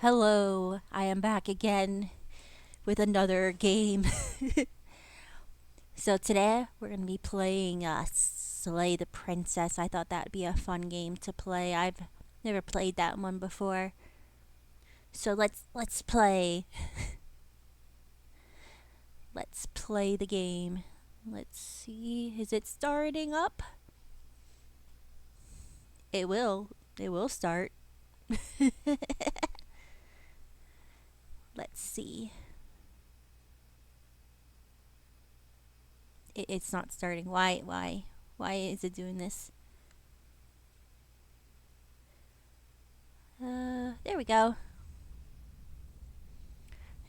Hello, I am back again with another game. So today we're going to be playing Slay the Princess. I thought that'd be a fun game to play. I've never played that one before. So let's play. Let's play the game. Let's see. Is it starting up? It will. It will start. Let's see. It's not starting. Why is it doing this? There we go.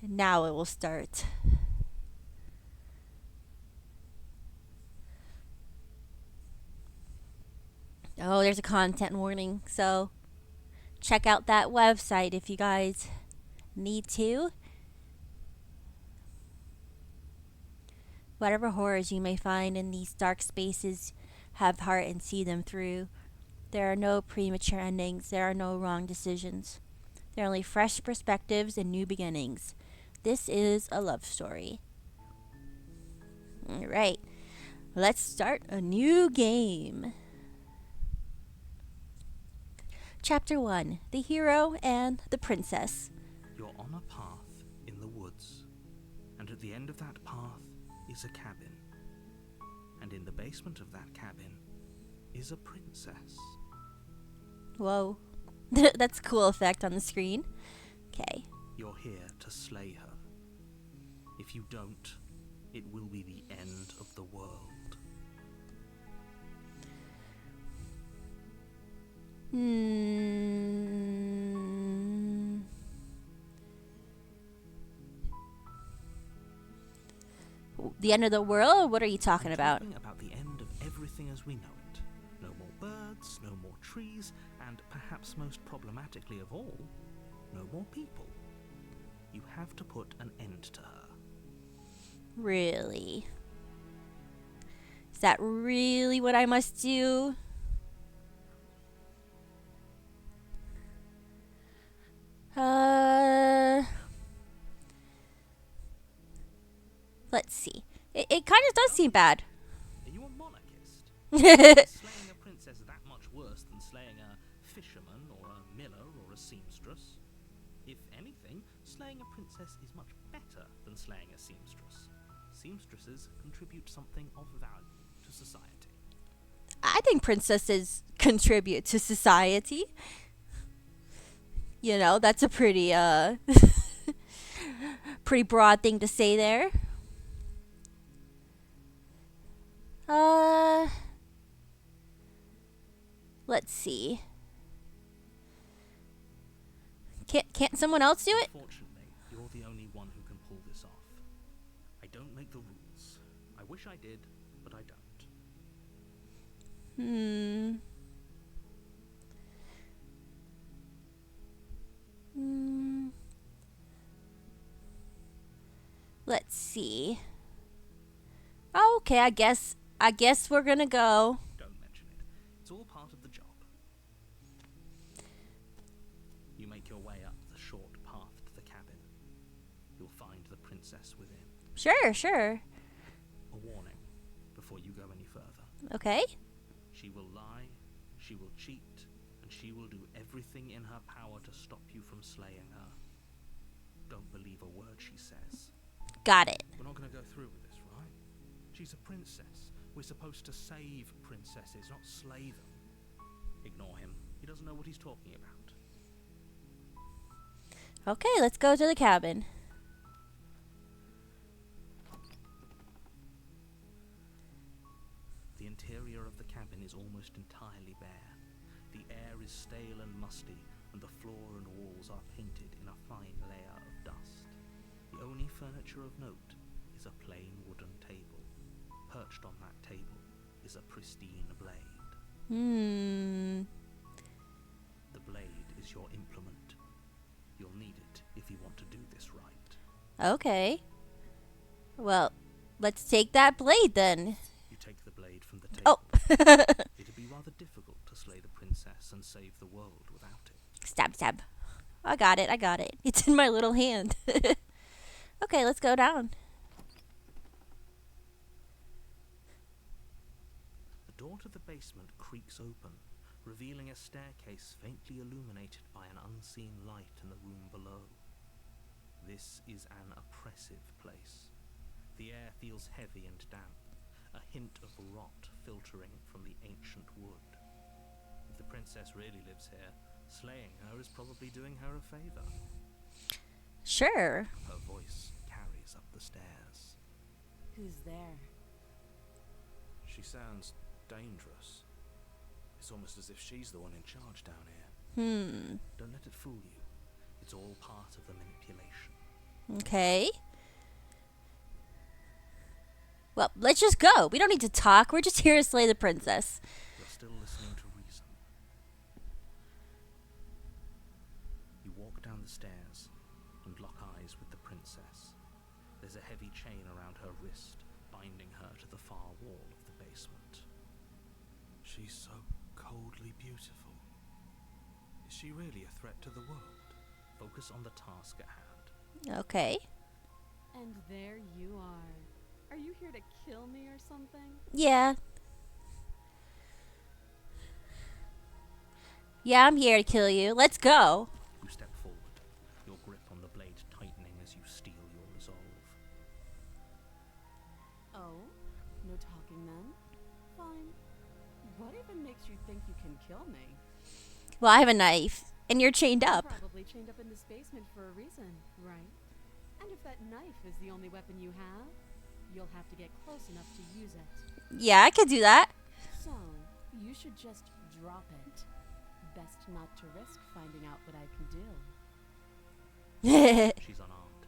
And now it will start. Oh, there's a content warning. So check out that website if you guys need to. Whatever horrors you may find in these dark spaces, have heart and see them through. There are no premature endings. There are no wrong decisions. There are only fresh perspectives and new beginnings. This is a love story. Alright, let's start a new game. Chapter 1, The Hero and the Princess. You're on a path in the woods, and at the end of that path is a cabin. And in the basement of that cabin is a princess. Whoa. That's a cool effect on the screen. Okay. You're here to slay her. If you don't, it will be the end of the world. The end of the world? What are you talking about? Talking about the end of everything as we know it. No more birds, no more trees, and perhaps most problematically of all, no more people. You have to put an end to her. Really? Is that really what I must do? Let's see. It kind of does seem bad. Are you a monarchist? Is slaying a princess that much worse than slaying a fisherman or a miller or a seamstress? If anything, slaying a princess is much better than slaying a seamstress. Seamstresses contribute something of value to society. I think princesses contribute to society. You know, that's a pretty pretty broad thing to say there. Let's see. Can't someone else do it? Unfortunately, you're the only one who can pull this off. I don't make the rules. I wish I did, but I don't. Let's see. Okay, I guess we're gonna go. Don't mention it. It's all part of the job. You make your way up the short path to the cabin. You'll find the princess within. Sure. A warning before you go any further. Okay. She will lie, she will cheat, and she will do everything in her power to stop you from slaying her. Don't believe a word she says. Got it. We're not going to go through with this, right? She's a princess. We're supposed to save princesses, not slay them. Ignore him. He doesn't know what he's talking about. Okay, let's go to the cabin. The interior of the cabin is almost entirely bare. The air is stale and musty, and the floor and walls are painted in a fine layer of dust. The only furniture of note is a plain wooden table. Perched on that table is a pristine blade. The blade is your implement. You'll need it if you want to do this right. Okay. Well, let's take that blade then. You take the blade from the table. Oh. It'd be rather difficult to slay the princess and save the world without it. Stab. I got it. I got it. It's in my little hand. Okay, let's go down. The door to the basement creaks open, revealing a staircase faintly illuminated by an unseen light in the room below. This is an oppressive place. The air feels heavy and damp, a hint of rot filtering from the ancient wood. If the princess really lives here, slaying her is probably doing her a favor. Sure. Her voice carries up the stairs. Who's there? She sounds dangerous. It's almost as if she's the one in charge down here. Don't let it fool you. It's all part of the manipulation. Okay. Well, let's just go. We don't need to talk. We're just here to slay the princess. You're still listening to reason. You walk down the stairs and lock eyes with the princess. There's a heavy chain around her wrist, binding her to the far wall of the basement. She's so coldly beautiful. Is she really a threat to the world? Focus on the task at hand. Okay. And there you are. Are you here to kill me or something? Yeah. Yeah, I'm here to kill you. Let's go. You step forward, your grip on the blade tightening as you steel your resolve. Oh? No talking then? Fine. What even makes you think you can kill me? Well, I have a knife, and you're chained up. You're probably chained up in this basement for a reason, right? And if that knife is the only weapon you have, you'll have to get close enough to use it. Yeah, I could do that. So, you should just drop it. Best not to risk finding out what I can do. She's unarmed.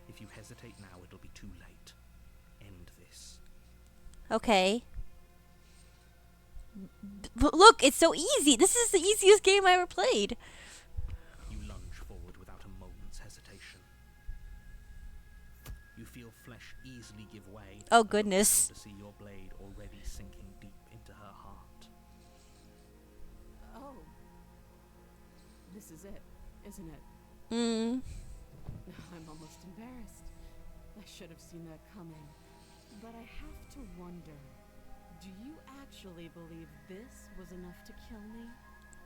If you hesitate now, it'll be too late. End this. Okay. Look, it's so easy. This is the easiest game I ever played. You lunge forward without a moment's hesitation. You feel flesh easily give way. Oh, and look goodness. down to see your blade already sinking deep into her heart. Oh. This is it, isn't it? I'm almost embarrassed. I should have seen that coming. But I have to wonder, do you actually believe this was enough to kill me?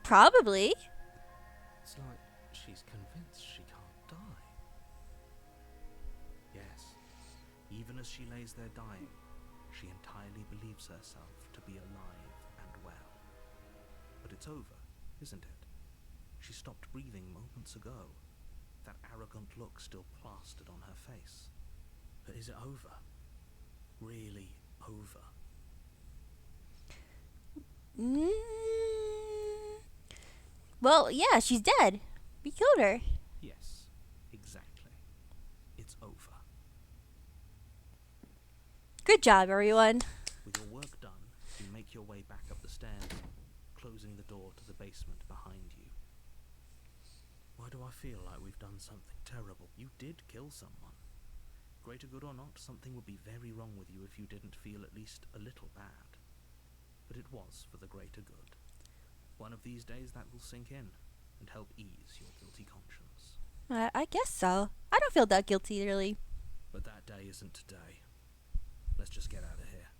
Probably. It's like she's convinced she can't die. Yes, even as she lays there dying, she entirely believes herself to be alive and well. But it's over, isn't it? She stopped breathing moments ago, that arrogant look still plastered on her face. But is it over? Really over? Well, yeah, she's dead. We killed her. Yes, exactly. It's over. Good job, everyone. With your work done, you make your way back up the stairs, closing the door to the basement behind you. Why do I feel like we've done something terrible? You did kill someone. Greater good or not, something would be very wrong with you if you didn't feel at least a little bad. But it was for the greater good. One of these days that will sink in and help ease your guilty conscience. I guess so. I don't feel that guilty, really. But that day isn't today. Let's just get out of here.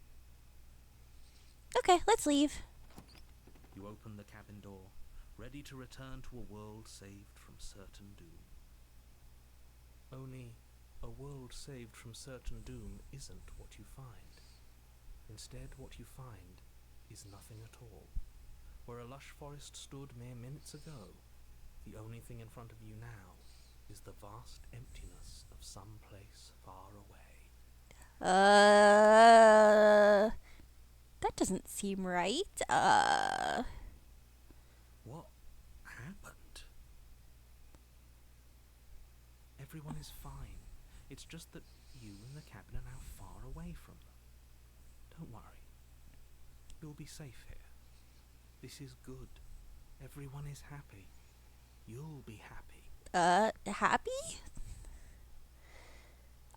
Okay, let's leave. You open the cabin door, ready to return to a world saved from certain doom. Only a world saved from certain doom isn't what you find. Instead, what you find is nothing at all. Where a lush forest stood mere minutes ago, the only thing in front of you now is the vast emptiness of some place far away. That doesn't seem right. What happened? Everyone is fine. It's just that you and the cabin are now far away from them. Don't worry. You'll be safe here. This is good. Everyone is happy. You'll be happy. Happy?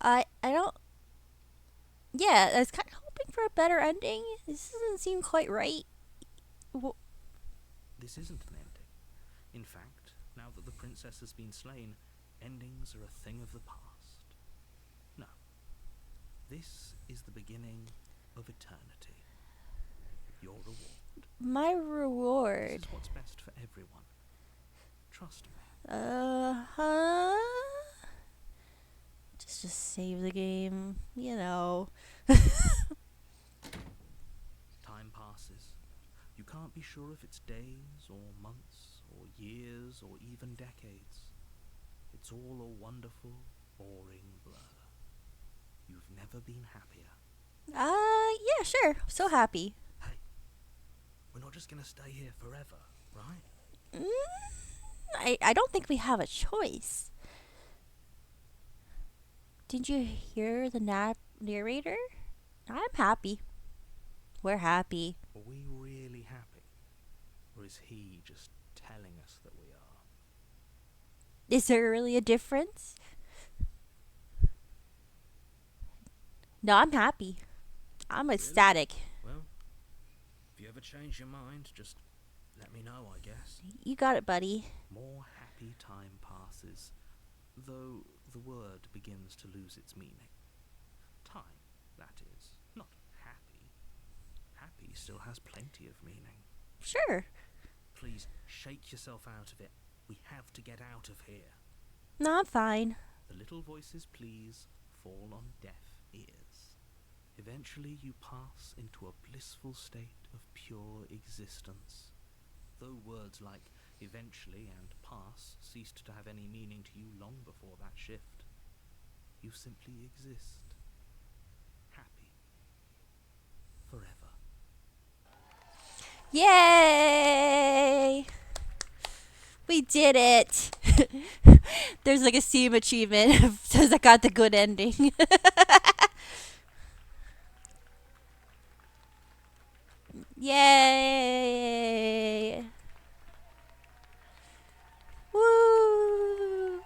I don't... Yeah, I was kind of hoping for a better ending. This doesn't seem quite right. This isn't an ending. In fact, Now that the princess has been slain, endings are a thing of the past. No. This is the beginning of eternity. Your reward. My This reward. is what's best for everyone. Trust me. Uh-huh. Just save the game, you know. Time passes. You can't be sure if it's days or months or years or even decades. It's all a wonderful, boring blur. You've never been happier. Yeah, sure. So happy. Hey, we're not just gonna stay here forever, right? I don't think we have a choice. Did you hear the narrator? I'm happy. We're happy. Are we really happy? Or is he just telling us that we are? Is there really a difference? No, I'm happy. I'm ecstatic. Well, if you ever change your mind, just let me know, I guess. You got it, buddy. More happy time passes, though the word begins to lose its meaning. Time, that is, not happy. Happy still has plenty of meaning. Sure. Please shake yourself out of it. We have to get out of here. No, I'm fine. The little voice's pleas fall on deaf ears. Eventually you pass into a blissful state of pure existence. Though words like eventually and pass ceased to have any meaning to you long before that shift, you simply exist. Happy. Forever. Yay! We did it. There's like a Steam achievement. Says I got the good ending. Yay! Woo!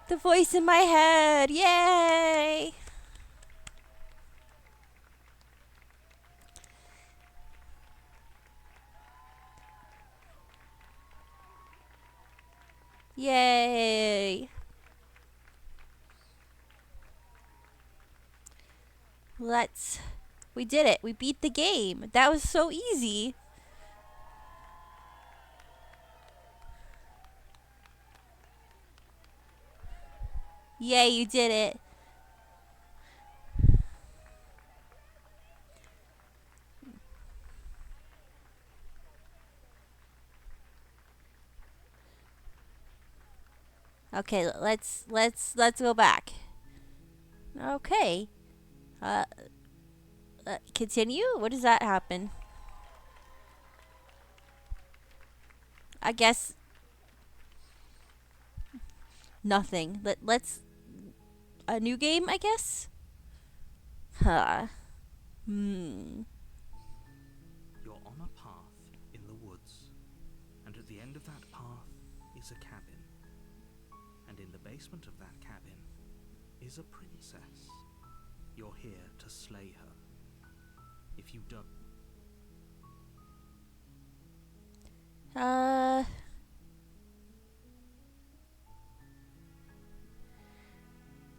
The voice in my head. Yay! Yay! We did it. We beat the game. That was so easy. Yay, you did it. Okay, let's go back. Okay. Continue? What does that happen? I guess nothing. Let's a new game, I guess? Huh. You're on a path in the woods, and at the end of that path is a cabin. And in the basement of that cabin is a princess. You're here to slay her. If you don't...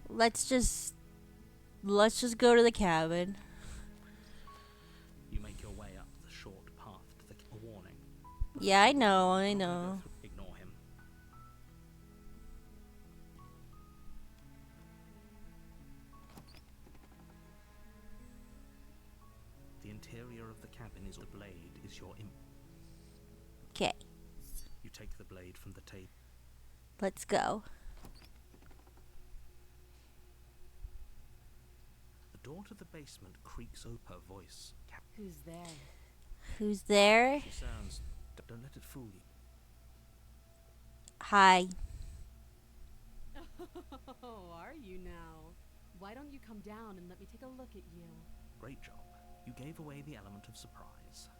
Let's just go to the cabin. You make your way up the short path to the... A warning. Yeah, I know. Not gonna go through- Ignore him. The interior of the cabin is... The blade is your imp. Okay, You take the blade from the table. let's go. The door to the basement creaks open. Her voice. Who's there? Who's there? She sounds... Don't let it fool you. Hi. Oh, are you now? Why don't you come down and let me take a look at you? Great job. You gave away the element of surprise.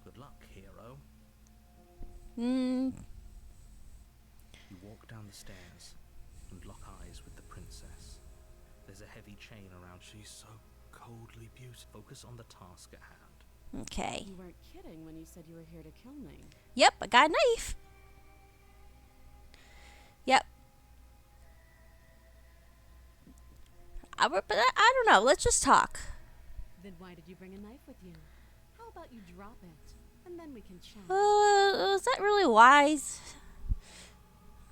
Good luck, hero. Hmm. You walk down the stairs and lock eyes with the princess. There's a heavy chain around. She's so coldly beautiful. Focus on the task at hand. Okay. You weren't kidding when you said you were here to kill me. Yep, I got a knife. Yep. But I don't know. Let's just talk. Then why did you bring a knife with you? How about you drop it, and then we can chat? Is that really wise?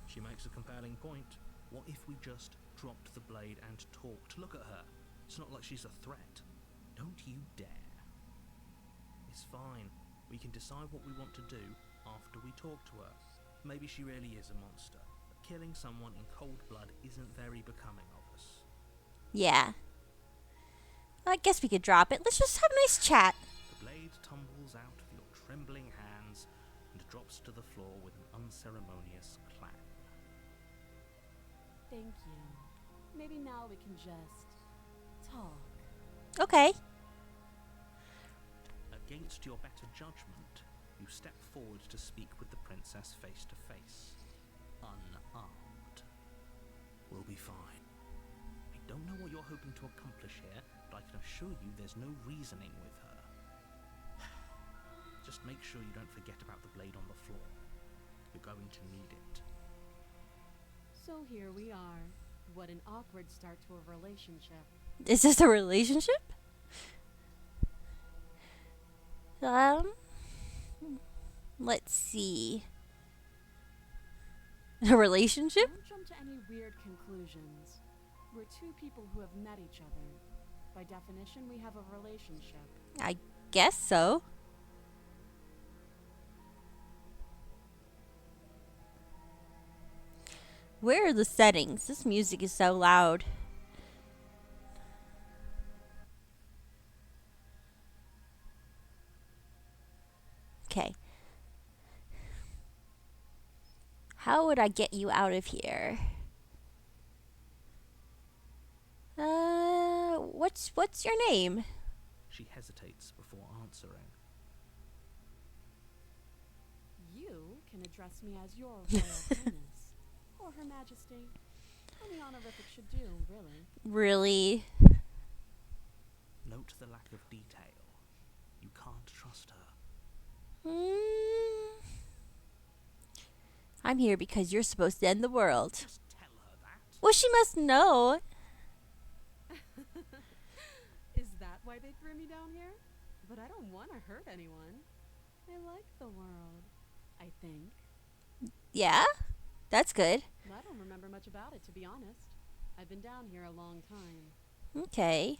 She makes a compelling point. What if we just dropped the blade and talked? Look at her. It's not like she's a threat. Don't you dare. It's fine. We can decide what we want to do after we talk to her. Maybe she really is a monster. But killing someone in cold blood isn't very becoming of us. Yeah. I guess we could drop it. Let's just have a nice chat. The blade tumbles out of your trembling hands and drops to the floor with an unceremonious clang. Thank you. Maybe now we can just talk. Okay. Against your better judgment, you step forward to speak with the princess face to face, unarmed. We'll be fine. I don't know what you're hoping to accomplish here, but I can assure you there's no reasoning with her. Just make sure you don't forget about the blade on the floor. You're going to need it. So here we are. What an awkward start to a relationship. Is this a relationship? Let's see. A relationship? Don't jump to any weird conclusions. We're two people who have met each other. By definition, we have a relationship. I guess so. Where are the settings? This music is so loud. Okay. How would I get you out of here? What's your name? She hesitates before answering. You can address me as your Royal Highness, or Her Majesty. Any honorific should do, really. Really? Note the lack of detail. You can't trust her. I'm here because you're supposed to end the world. Just tell her that. Well, she must know. Is that why they threw me down here? But I don't want to hurt anyone. I like the world, I think. Yeah? That's good. I don't remember much about it, to be honest. I've been down here a long time. Okay.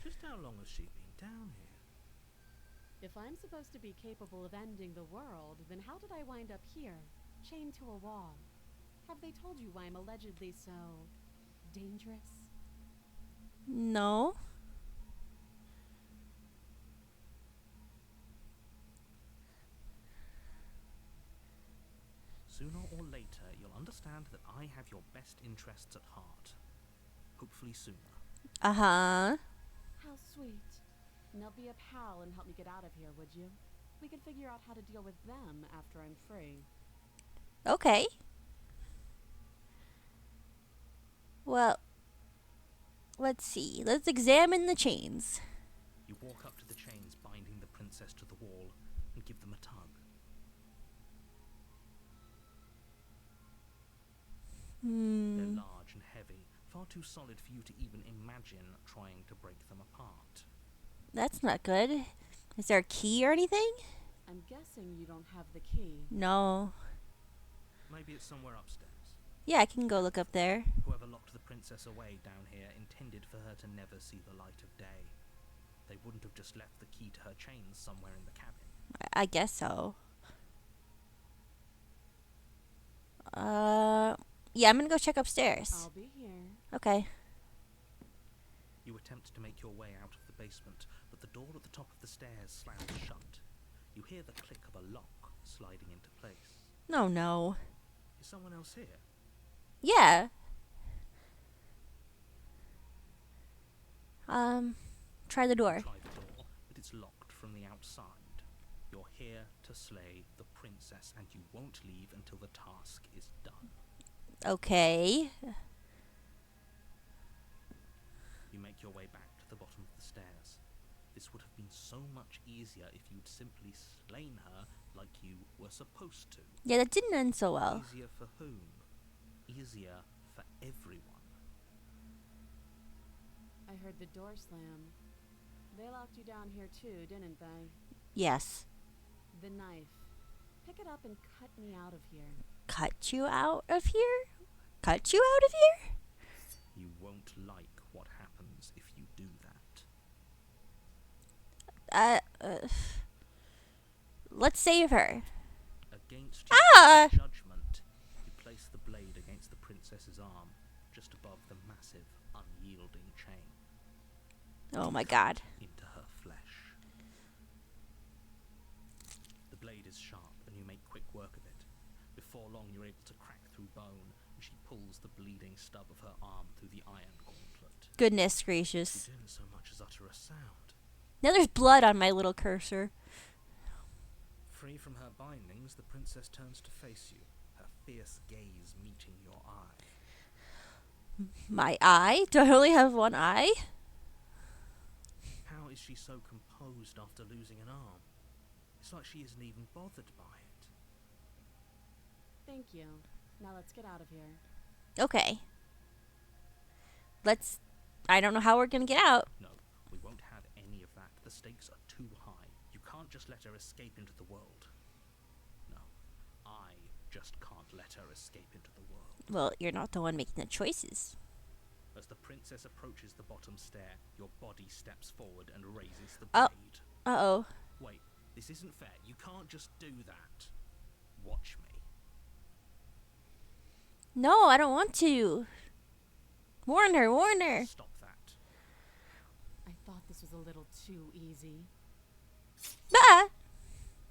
Just how long has she been down here? If I'm supposed to be capable of ending the world, then how did I wind up here, chained to a wall? Have they told you why I'm allegedly so dangerous? No. Sooner or later, you'll understand that I have your best interests at heart. Hopefully sooner. Uh-huh. How sweet. Now be a pal and help me get out of here, would you? We could figure out how to deal with them after I'm free. Okay. Well, let's see. Let's examine the chains. You walk up to the chains binding the princess to the wall and give them a tug. They're large and heavy, far too solid for you to even imagine trying to break them apart. That's not good. Is there a key or anything? I'm guessing you don't have the key. No. Maybe it's somewhere upstairs. Yeah, I can go look up there. Whoever locked the princess away down here intended for her to never see the light of day. They wouldn't have just left the key to her chains somewhere in the cabin. I guess so. Yeah, I'm gonna go check upstairs. I'll be here. Okay. You attempt to make your way out of the basement, but the door at the top of the stairs slams shut. You hear the click of a lock sliding into place. No. Is someone else here? Yeah. Try the door. Try the door, but it's locked from the outside. You're here to slay the princess, and you won't leave until the task is done. Okay. You make your way back to the bottom of the stairs. This would have been so much easier if you'd simply slain her like you were supposed to. Yeah, that didn't end so well. Easier for whom? easier for everyone. I heard the door slam. They locked you down here too, didn't they? Yes. The knife. Pick it up and cut me out of here. Cut you out of here? Cut you out of here? You won't like what happens if you do that. Let's save her. Against your judgment, you place the blade against the princess's arm, just above the massive, unyielding chain. Oh my god. Into her flesh. The blade is sharp, and you make quick work of it. Before long, you're able to crack through bone, and she pulls the bleeding stub of her arm through the iron gauntlet. Goodness gracious. She didn't so much as utter a sound. Now there's blood on my little cursor. Free from her bindings, the princess turns to face you, her fierce gaze meeting your eye. My eye? Do I only have one eye? How is she so composed after losing an arm? It's like she isn't even bothered by it. Thank you. Now let's get out of here. Okay. I don't know how we're gonna get out. No, we won't have any of that. The stakes are too high. You can't just let her escape into the world. No, I just can't let her escape into the world. Well, you're not the one making the choices. As the princess approaches the bottom stair, your body steps forward and raises the Oh. blade. Uh-oh. Wait, this isn't fair. You can't just do that. Watch me. No, I don't want to. Warn her, warn her. Stop that. I thought this was a little too easy. Ah!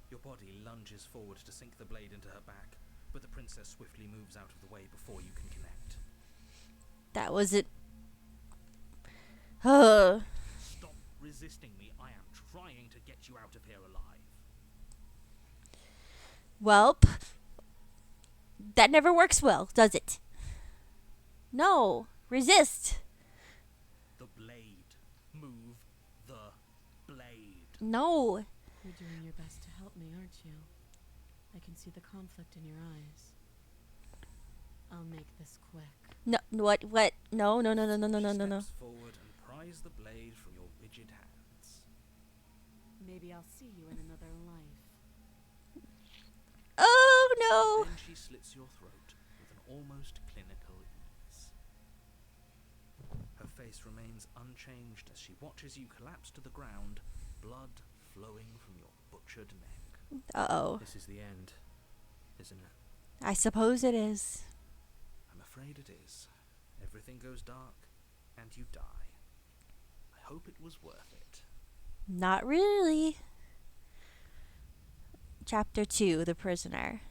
Your body lunges forward to sink the blade into her back, but the princess swiftly moves out of the way before you can connect. That was it. Ugh. Stop resisting me. I am trying to get you out of here alive. Welp. That never works well, does it? No. Resist. The blade. Move the blade. No. You're doing your best to help me, aren't you? I can see the conflict in your eyes. I'll make this quick. No. What? No. She steps forward and pries the blade from your rigid hands. Maybe I'll see you in another life. Oh, no. Then she slits your throat with an almost clinical ease. Her face remains unchanged as she watches you collapse to the ground, blood flowing from your butchered neck. Uh-oh. This is the end, isn't it? I suppose it is. I'm afraid it is. Everything goes dark, and you die. I hope it was worth it. Not really. Chapter 2, The Prisoner.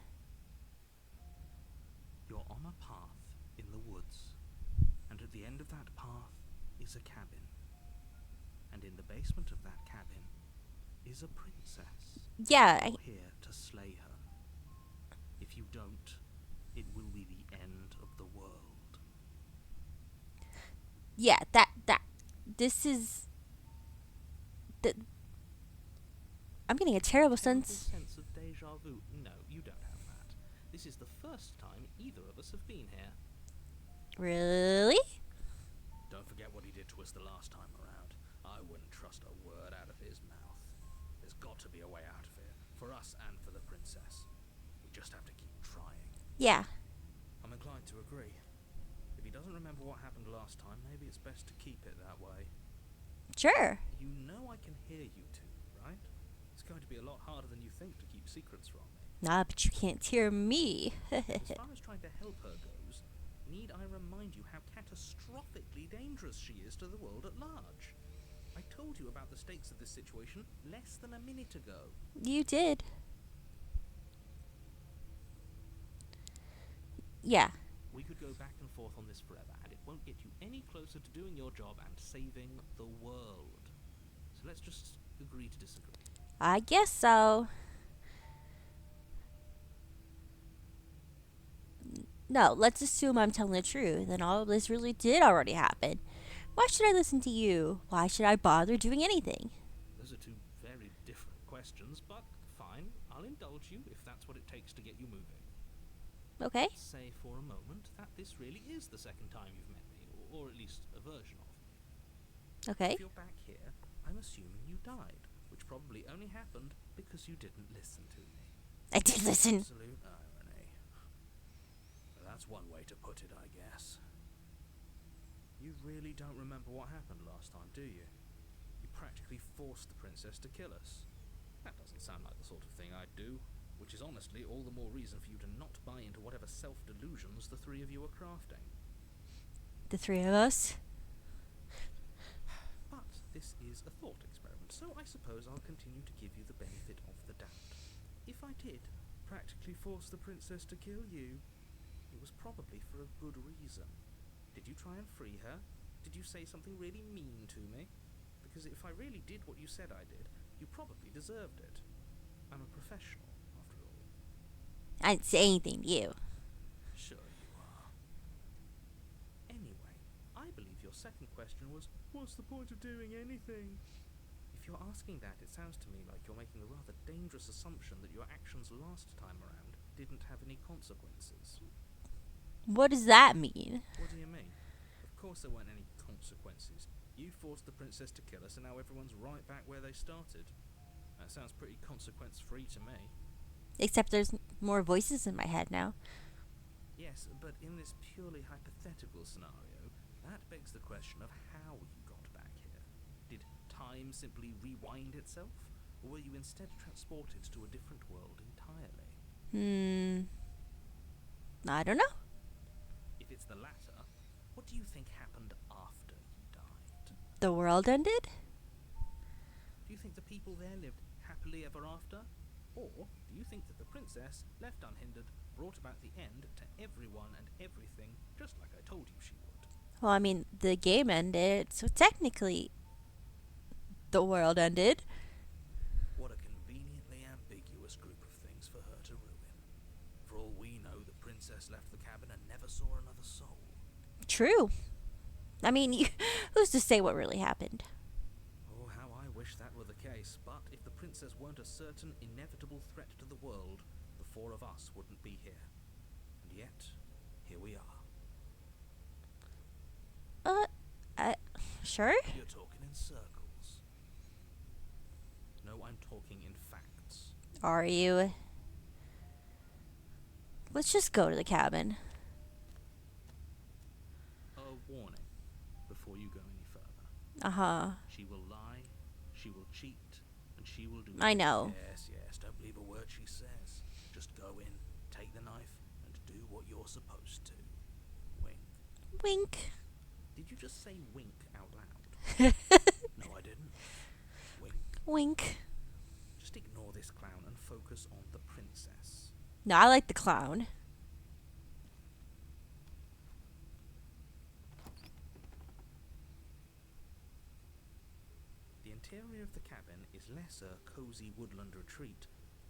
You're on a path in the woods, and at the end of that path is a cabin. And in the basement of that cabin is a princess. Yeah. You're here to slay her. If you don't, it will be the end of the world. Yeah, this is... I'm getting a terrible Terrible sense. sense of deja vu. No, you don't have that. This is the first time either of us have been here. Really? Don't forget what he did to us the last time around. I wouldn't trust a word out of his mouth. There's got to be a way out of here, for us and for the princess. We just have to keep trying. Yeah. I'm inclined to agree. If he doesn't remember what happened last time, maybe it's best to keep it that way. Sure. You know I can hear you two, right? It's going to be a lot harder than you think to keep secrets from me. Nah, but you can't hear me. As far as trying to help her goes, need I remind you how catastrophically dangerous she is to the world at large? I told you about the stakes of this situation less than a minute ago. You did. Yeah. We could go back and forth on this forever, and it won't get you any closer to doing your job and saving the world. So let's just agree to disagree. I guess so. No, let's assume I'm telling the truth and all of this really did already happen. Why should I listen to you? Why should I bother doing anything? Those are two very different questions, but fine. I'll indulge you if that's what it takes to get you moving. Okay. Let's say for a moment that this really is the second time you've met me, or at least a version of me. Okay. If you're back here, I'm assuming you died, which probably only happened because you didn't listen to me. I did listen. Absolute irony. That's one way to put it, I guess. You really don't remember what happened last time, do you? You practically forced the princess to kill us. That doesn't sound like the sort of thing I'd do, which is honestly all the more reason for you to not buy into whatever self-delusions the three of you are crafting. The three of us. But this is a thought experiment, so I suppose I'll continue to give you the benefit of the doubt. If I did practically force the princess to kill you, it was probably for a good reason. Did you try and free her? Did you say something really mean to me? Because if I really did what you said I did, you probably deserved it. I'm a professional, after all. I didn't say anything to you. Sure you are. Anyway, I believe your second question was, what's the point of doing anything? If you're asking that, it sounds to me like you're making a rather dangerous assumption that your actions last time around didn't have any consequences. What does that mean? What do you mean? Of course there weren't any consequences. You forced the princess to kill us and now everyone's right back where they started. That sounds pretty consequence-free to me. Except there's more voices in my head now. Yes, but in this purely hypothetical scenario, that begs the question of how you got back here. Did time simply rewind itself? Or were you instead transported to a different world entirely? I don't know. If it's the latter, what do you think happened after you died? The world ended? Do you think the people there lived happily ever after? Or do you think that the princess, left unhindered, brought about the end to everyone and everything, just like I told you she would? Well, I mean, the game ended, so technically the world ended. What a conveniently ambiguous group of things for her to ruin. For all we know, the princess left the cabin and never saw another soul. True. I mean, who's to say what really happened? Oh, how I wish that were the case, but if the princess weren't a certain inevitable threat to the world, the four of us wouldn't be here. And yet, here we are. Sure? You're talking in circles. No, I'm talking in facts. Are you? Let's just go to the cabin. A warning before you go any further. Uh-huh. She will lie, she will cheat, and she will do I know. Yes, don't believe a word she says. Just go in, take the knife, and do what you're supposed to. Wink. Wink. Did you just say wink out loud? No, I didn't. Wink. Wink. Just ignore this clown and focus on the princess. No, I like the clown. The interior of the cabin is less a cozy woodland retreat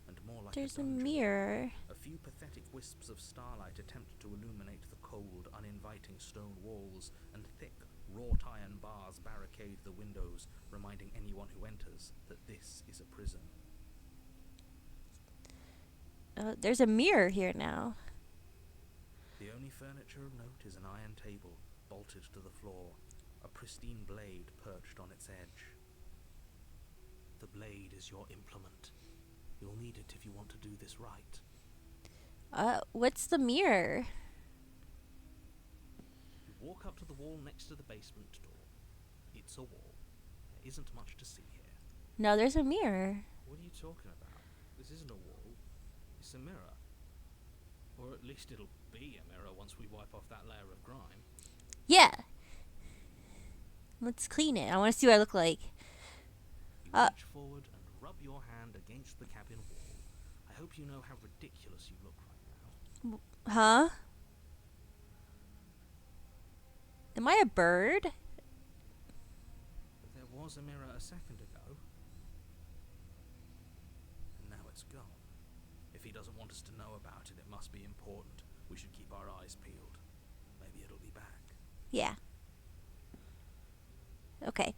and more like There's a a dungeon. mirror. A few pathetic wisps of starlight attempt to illuminate the cold, uninviting stone walls, and thick, wrought iron bars barricade the windows, reminding anyone who enters that this is a prison. There's a mirror here now. The only furniture of note is an iron table, bolted to the floor, a pristine blade perched on its edge. The blade is your implement. You'll need it if you want to do this right. What's the mirror? You walk up to the wall next to the basement door. It's a wall. There isn't much to see here. No, there's a mirror. What are you talking about? This isn't a wall. It's a mirror. Or at least it'll be a mirror once we wipe off that layer of grime. Yeah. Let's clean it. I want to see what I look like. You reach forward and rub your hand against the cabin wall. I hope you know how ridiculous you look right now. Huh? Am I a bird? But there was a mirror a second ago. And now it's gone. If he doesn't want us to know about it, it must be important. We should keep our eyes peeled. Maybe it'll be back. Yeah. Okay.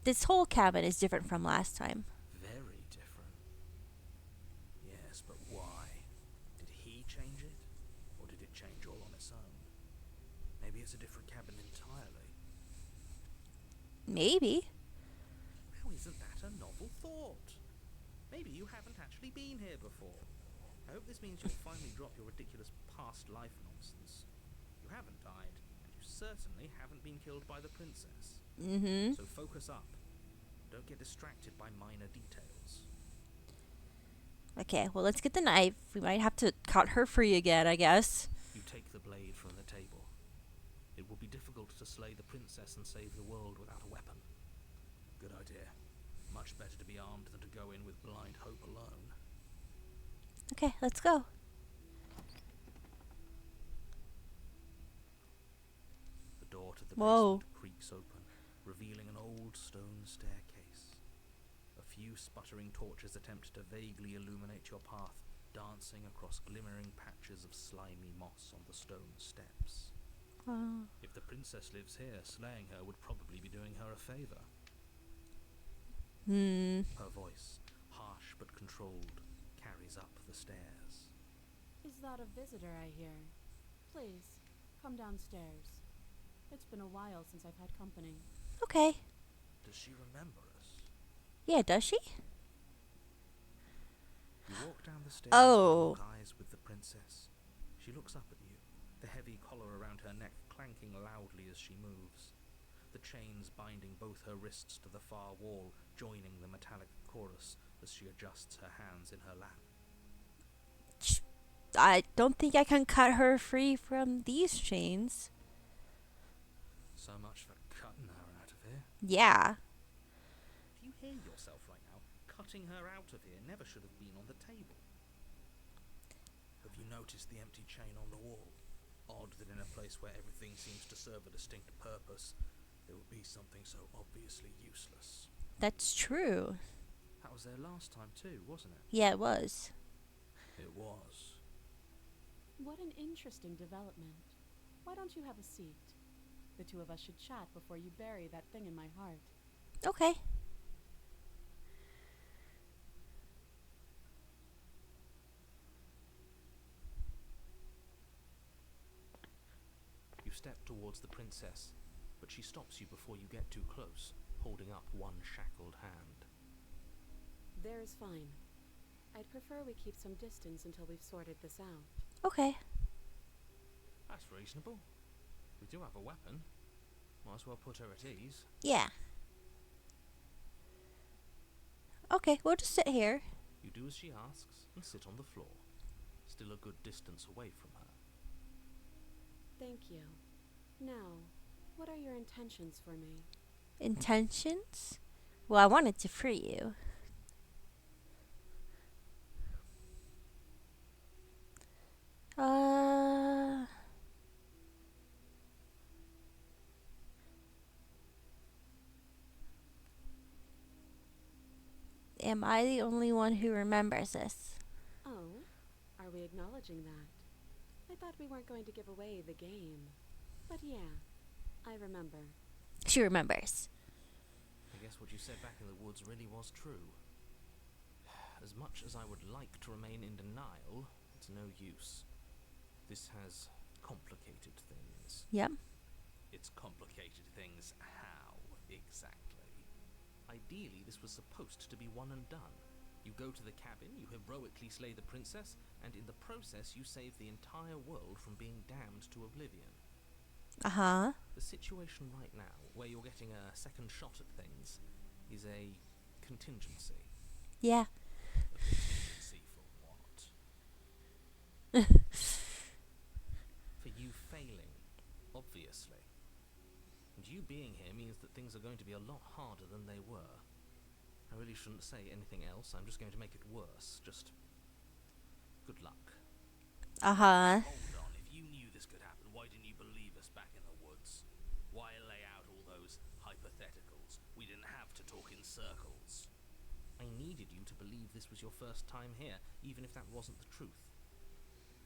This whole cabin is different from last time. Very different. Yes, but why? Did he change it? Or did it change all on its own? Maybe it's a different cabin entirely. Maybe. Now isn't that a novel thought? Maybe you haven't actually been here before. I hope this means you'll finally drop your ridiculous past life nonsense. You haven't died, and you certainly haven't been killed by the princess. Mm-hmm. So focus up. Don't get distracted by minor details. Okay, well, let's get the knife. We might have to cut her free again, I guess. You take the blade from the table. It will be difficult to slay the princess and save the world without a weapon. Good idea. Much better to be armed than to go in with blind hope alone. Okay, let's go. The door to the Whoa. basement creaks open, revealing an old stone staircase. A few sputtering torches attempt to vaguely illuminate your path, dancing across glimmering patches of slimy moss on the stone steps. If the princess lives here, slaying her would probably be doing her a favor. Her voice, harsh but controlled, carries up the stairs. Is that a visitor I hear? Please, come downstairs. It's been a while since I've had company. Okay. Does she remember us? Yeah, does she? You walk down the stairs Oh. and lock eyes with the princess. She looks up at you, the heavy collar around her neck clanking loudly as she moves. The chains binding both her wrists to the far wall, joining the metallic chorus as she adjusts her hands in her lap. I don't think I can cut her free from these chains. So much for cutting her out of here. Yeah. Do you hear yourself right now? Cutting her out of here never should have been on the table. Have you noticed the empty chain on the wall? Odd that in a place where everything seems to serve a distinct purpose, there would be something so obviously useless. That's true. That was there last time too, wasn't it? Yeah, it was. It was. What an interesting development. Why don't you have a seat? The two of us should chat before you bury that thing in my heart. Okay. You step towards the princess, but she stops you before you get too close, holding up one shackled hand. There is fine. I'd prefer we keep some distance until we've sorted this out. Okay. That's reasonable. We do have a weapon. Might as well put her at ease. Yeah. Okay, we'll just sit here. You do as she asks and sit on the floor, still a good distance away from her. Thank you. Now, what are your intentions for me? Intentions? Well, I wanted to free you. Am I the only one who remembers this? Oh, are we acknowledging that? I thought we weren't going to give away the game. But yeah, I remember. She remembers. I guess what you said back in the woods really was true. As much as I would like to remain in denial, it's no use. This has complicated things. Yep. It's complicated things how, exactly? Ideally, this was supposed to be one and done. You go to the cabin, you heroically slay the princess, and in the process you save the entire world from being damned to oblivion. Uh-huh. The situation right now, where you're getting a second shot at things, is a contingency. Yeah. A contingency for what? For you failing, obviously. And you being here means that things are going to be a lot harder than they were. I really shouldn't say anything else, I'm just going to make it worse. Just good luck. Uh-huh. Hold on, if you knew this could happen, why didn't you believe us back in the woods? Why lay out all those hypotheticals? We didn't have to talk in circles. I needed you to believe this was your first time here, even if that wasn't the truth.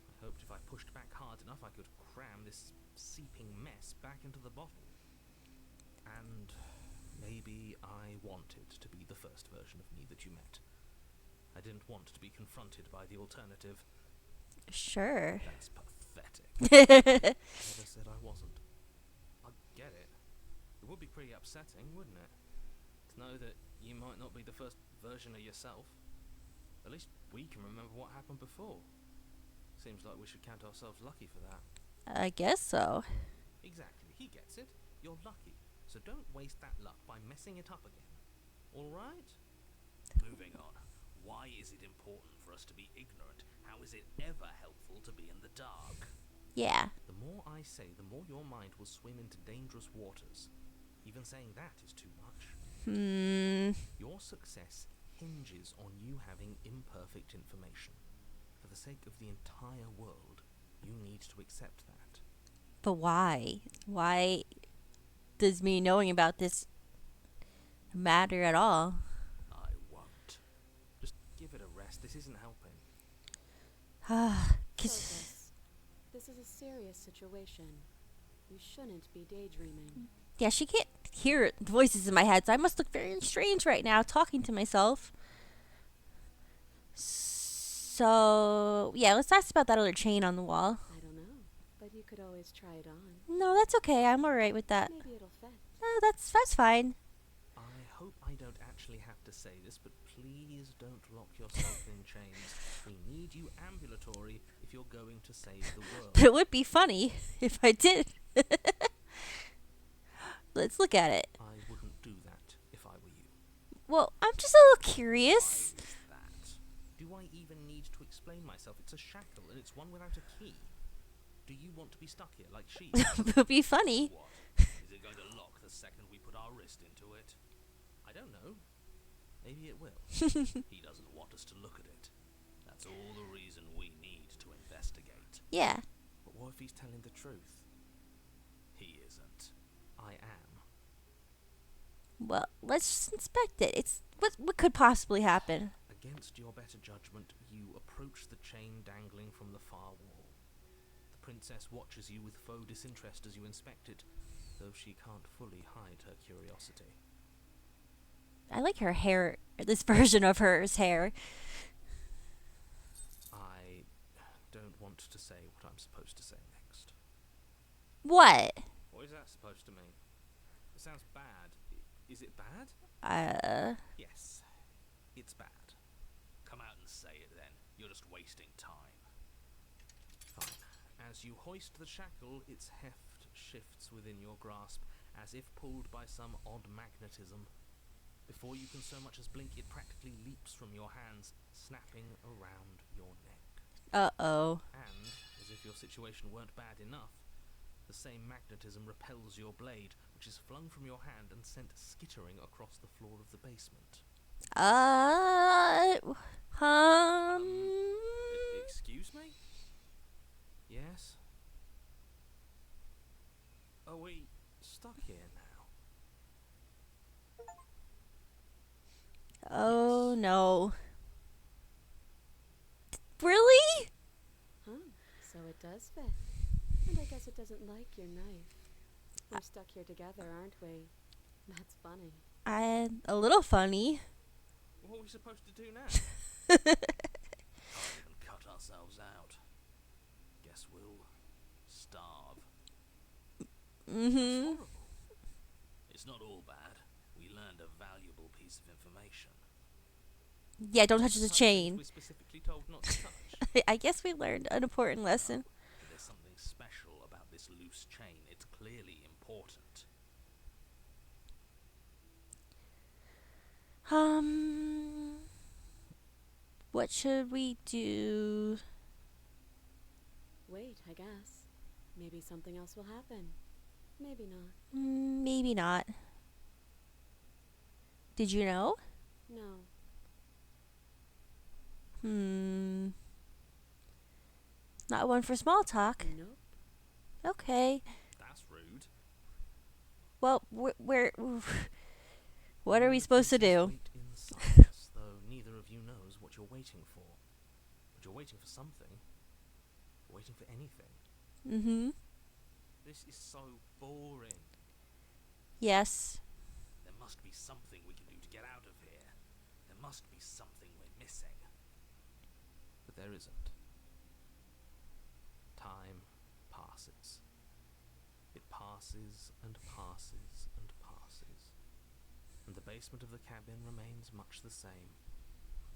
I hoped if I pushed back hard enough I could cram this seeping mess back into the bottle. And maybe I wanted to be the first version of me that you met. I didn't want to be confronted by the alternative. Sure. That's pathetic. Never said I wasn't. I get it. It would be pretty upsetting, wouldn't it? To know that you might not be the first version of yourself. At least we can remember what happened before. Seems like we should count ourselves lucky for that. I guess so. Exactly, he gets it. You're lucky. So don't waste that luck by messing it up again. Alright? Moving on. Why is it important for us to be ignorant? How is it ever helpful to be in the dark? Yeah. The more I say, the more your mind will swim into dangerous waters. Even saying that is too much. Your success hinges on you having imperfect information. For the sake of the entire world, you need to accept that. But why? Why does me knowing about this matter at all? I won't. Just give it a rest. This isn't helping. Focus. This is a serious situation. You shouldn't be daydreaming. Yeah, she can't hear voices in my head, so I must look very strange right now talking to myself. So, yeah, let's ask about that other chain on the wall. I don't know, but you could always try it on. No, that's okay. I'm alright with that. Maybe it'll fit. No, that's fine. I hope I don't actually have to say this, but please don't lock yourself in chains. We need you ambulatory if you're going to save the world. But it would be funny if I did. Let's look at it. I wouldn't do that if I were you. Well, I'm just a little curious. Why is that? Do I even need to explain myself? It's a shackle and it's one without a key. Do you want to be stuck here like she? It would be funny. What? Is it going to lock the second we put our wrist into it? I don't know. Maybe it will. He doesn't want us to look at it. That's all the reason we need to investigate. Yeah. But what if he's telling the truth? He isn't. I am. Well, let's just inspect it. It's what could possibly happen. Against your better judgment, you approach the chain dangling from the far wall. The princess watches you with faux disinterest as you inspect it, though she can't fully hide her curiosity. I like her hair, this version of hers hair. I don't want to say what I'm supposed to say next. What? What is that supposed to mean? It sounds bad. Is it bad? Yes, it's bad. Come out and say it then. You're just wasting time. Fine. As you hoist the shackle, its heft shifts within your grasp, as if pulled by some odd magnetism. Before you can so much as blink, it practically leaps from your hands, snapping around your neck. Uh-oh. And, as if your situation weren't bad enough, the same magnetism repels your blade, which is flung from your hand and sent skittering across the floor of the basement. Excuse me? Yes? Are we stuck here now? Oh, no. Really? Huh, so it does fit. And I guess it doesn't like your knife. We're stuck here together, aren't we? That's funny. A little funny. What are we supposed to do now? Can't even cut ourselves out. Guess we'll starve. Mm-hmm. Horrible. It's not all bad. We learned a valuable piece of information. Yeah, don't touch the Such things chain. we're specifically told not to touch. I guess we learned an important lesson. There's something special about this loose chain. It's clearly important. What should we do? Wait, I guess. Maybe something else will happen. Maybe not. Maybe not. Did you know? No. Not one for small talk. Nope. Okay. That's rude. Well, what are we supposed to do? Wait in silence, though neither of you knows what you're waiting for. But you're waiting for something. You're waiting for anything. Mm-hmm. This is so boring. Yes. There must be something we can do to get out of here. There must be something we're missing. But there isn't. passes and passes and passes, and the basement of the cabin remains much the same.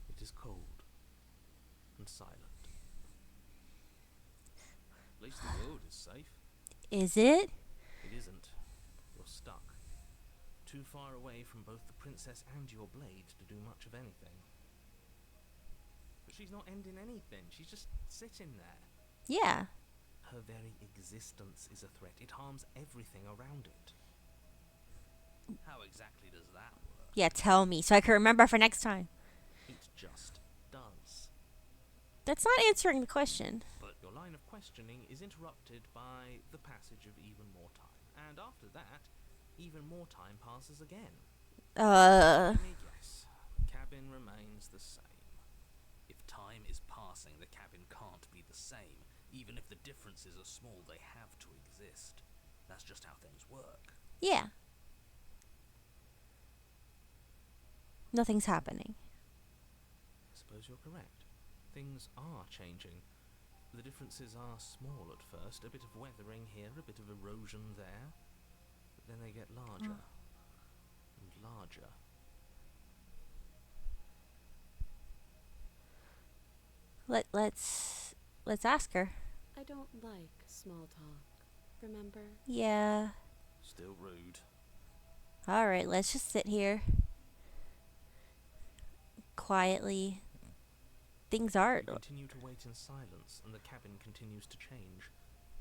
It is cold and silent. At least the world is safe. Is it? It isn't. You're stuck. Too far away from both the princess and your blade to do much of anything. But she's not ending anything. She's just sitting there. Yeah. Her very existence is a threat. It harms everything around it. How exactly does that work? Yeah, tell me so I can remember for next time. It just does. That's not answering the question. But your line of questioning is interrupted by the passage of even more time. And after that, even more time passes again. Let me guess. The cabin remains the same. If time is passing, the cabin can't be the same. Even if the differences are small, they have to exist. That's just how things work. Yeah. Nothing's happening. I suppose you're correct. Things are changing. The differences are small at first. A bit of weathering here, a bit of erosion there. But then they get larger and larger. Let's ask her. I don't like small talk, remember? Yeah. Still rude. All right, let's just sit here quietly. Things are. We continue to wait in silence, and the cabin continues to change.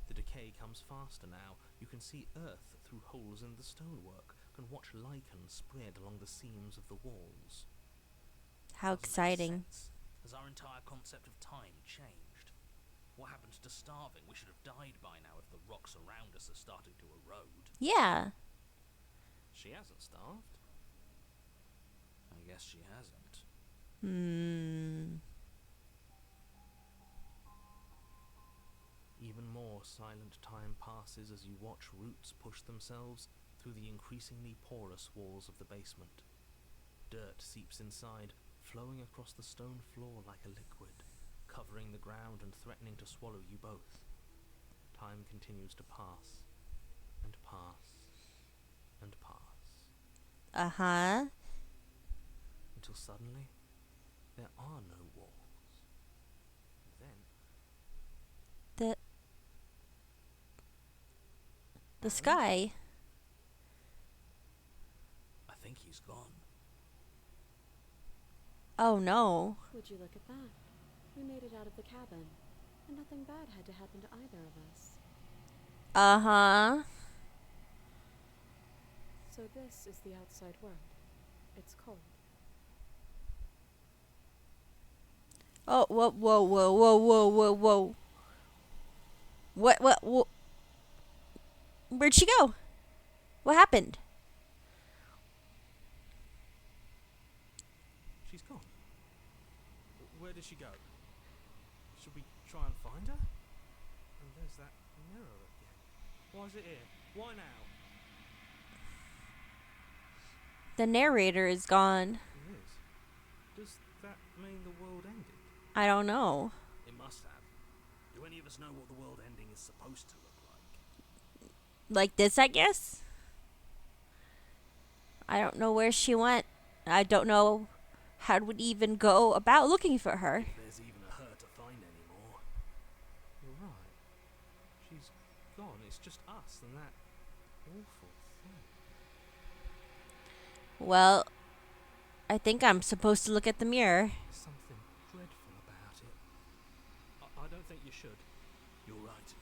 The decay comes faster now. You can see earth through holes in the stonework, can watch lichen spread along the seams of the walls. How Doesn't make exciting. sense. Has our entire concept of time changed? What happened to starving? We should have died by now if the rocks around us are starting to erode. Yeah. She hasn't starved. I guess she hasn't. Even more silent time passes as you watch roots push themselves through the increasingly porous walls of the basement. Dirt seeps inside, flowing across the stone floor like a liquid, covering the ground and threatening to swallow you both. Time continues to pass, and pass, and pass. Uh-huh. Until suddenly, there are no walls. Then, The sky. I think he's gone. Oh no. Would you look at that? We made it out of the cabin, and nothing bad had to happen to either of us. Uh-huh. So this is the outside world. It's cold. Oh, whoa, whoa, whoa, whoa, whoa, whoa, whoa. What? Where'd she go? What happened? She's gone. Where did she go? Should we try and find her? And there's that mirror again. Why is it here? Why now? The narrator is gone. It is. Does that mean the world ended? I don't know. It must have. Do any of us know what the world ending is supposed to look like? Like this, I guess? I don't know where she went. I don't know how would even go about looking for her. If there's even a her to find anymore. You're right. She's gone. It's just us and that awful thing. Well, I think I'm supposed to look at the mirror. There's something dreadful about it. I don't think you should. You're right.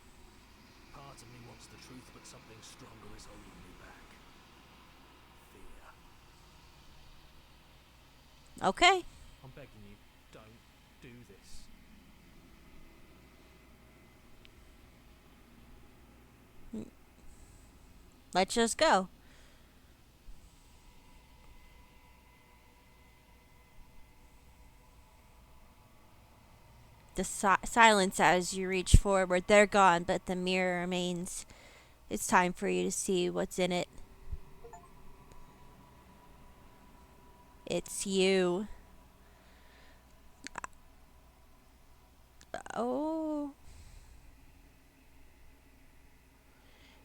Part of me wants the truth, but something stronger is holding me back. Fear. Okay. I'm begging you, don't do this. Let's just go. The silence as you reach forward. They're gone, but the mirror remains. It's time for you to see what's in it. It's you. Oh.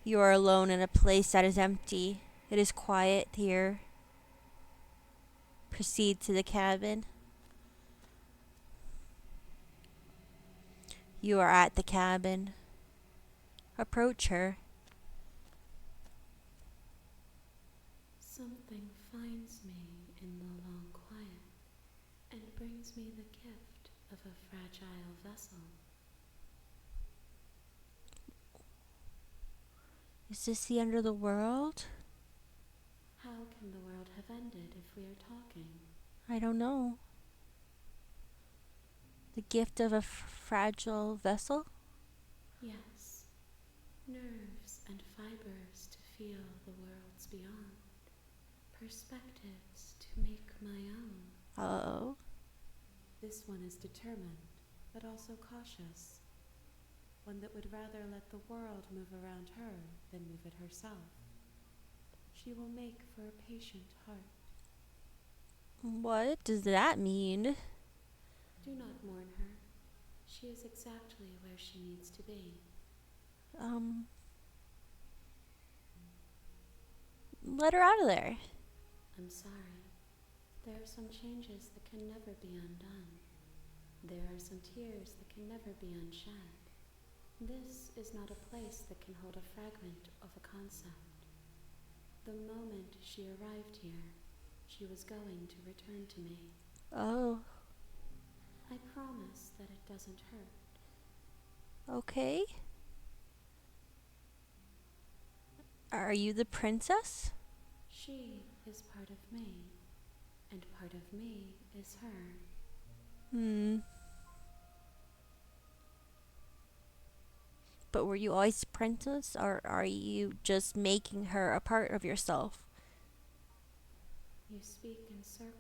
You are alone in a place that is empty. It is quiet here. Proceed to the cabin. You are at the cabin. Approach her. Something finds me in the long quiet and brings me the gift of a fragile vessel. Is this the end of the world? How can the world have ended if we are talking? I don't know. The gift of a fragile vessel? Yes, nerves and fibers to feel the worlds beyond, perspectives to make my own. Oh. This one is determined, but also cautious. One that would rather let the world move around her than move it herself. She will make for a patient heart. What does that mean? Do not mourn her. She is exactly where she needs to be. Let her out of there. I'm sorry. There are some changes that can never be undone. There are some tears that can never be unshed. This is not a place that can hold a fragment of a concept. The moment she arrived here, she was going to return to me. Oh. I promise that it doesn't hurt. Okay. Are you the princess? She is part of me, and part of me is her. But were you always the princess, or are you just making her a part of yourself? You speak in circles.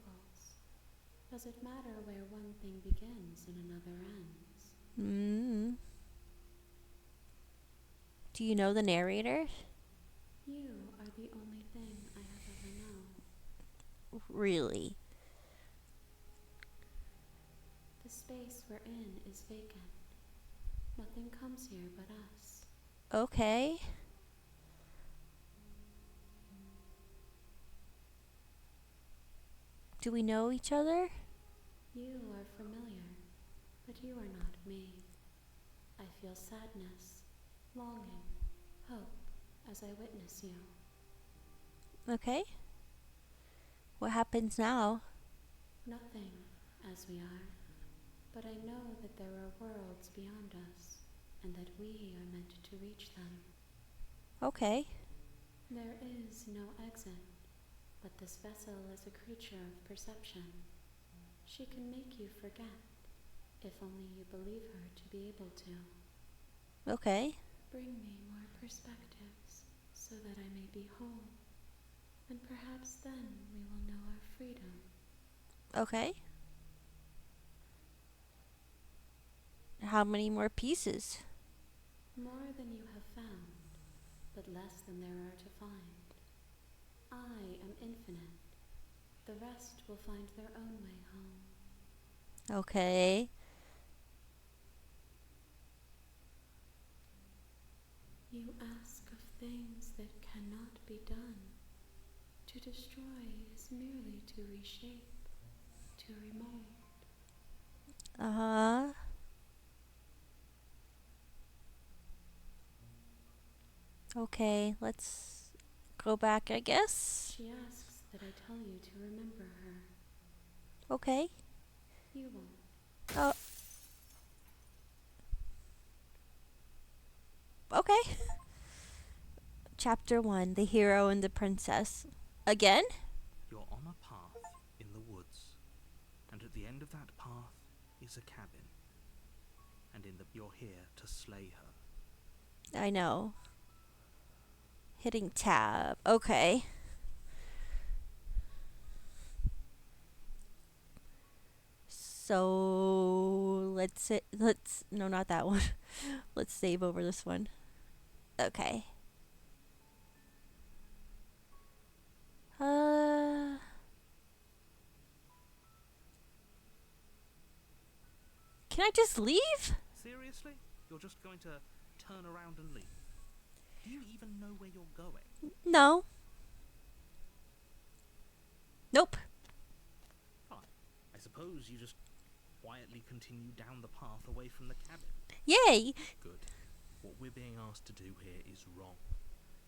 Does it matter where one thing begins and another ends? Do you know the narrator? You are the only thing I have ever known. Really? The space we're in is vacant. Nothing comes here but us. Okay. Do we know each other? You are familiar, but you are not me. I feel sadness, longing, hope as I witness you. Okay. What happens now? Nothing as we are, but I know that there are worlds beyond us, and that we are meant to reach them. Okay. There is no exit, but this vessel is a creature of perception. She can make you forget, if only you believe her to be able to. Okay. Bring me more perspectives, so that I may be whole, and perhaps then we will know our freedom. Okay. How many more pieces? More than you have found, but less than there are to find. I am infinite. The rest will find their own way home. Okay. You ask of things that cannot be done. To destroy is merely to reshape, to remold. Uh-huh. Okay, let's go back, I guess. She asks that I tell you to remember her. Okay. You won't. Oh. Okay. Chapter 1, The Hero and the Princess. Again? You're on a path in the woods, and at the end of that path is a cabin. And you're here to slay her. I know. Hitting tab. Okay. So no, not that one. Let's save over this one. Okay. Can I just leave? Seriously? You're just going to turn around and leave? Do you even know where you're going? No. Nope. Fine. I suppose you just quietly continue down the path away from the cabin. Yay! Good. What we're being asked to do here is wrong.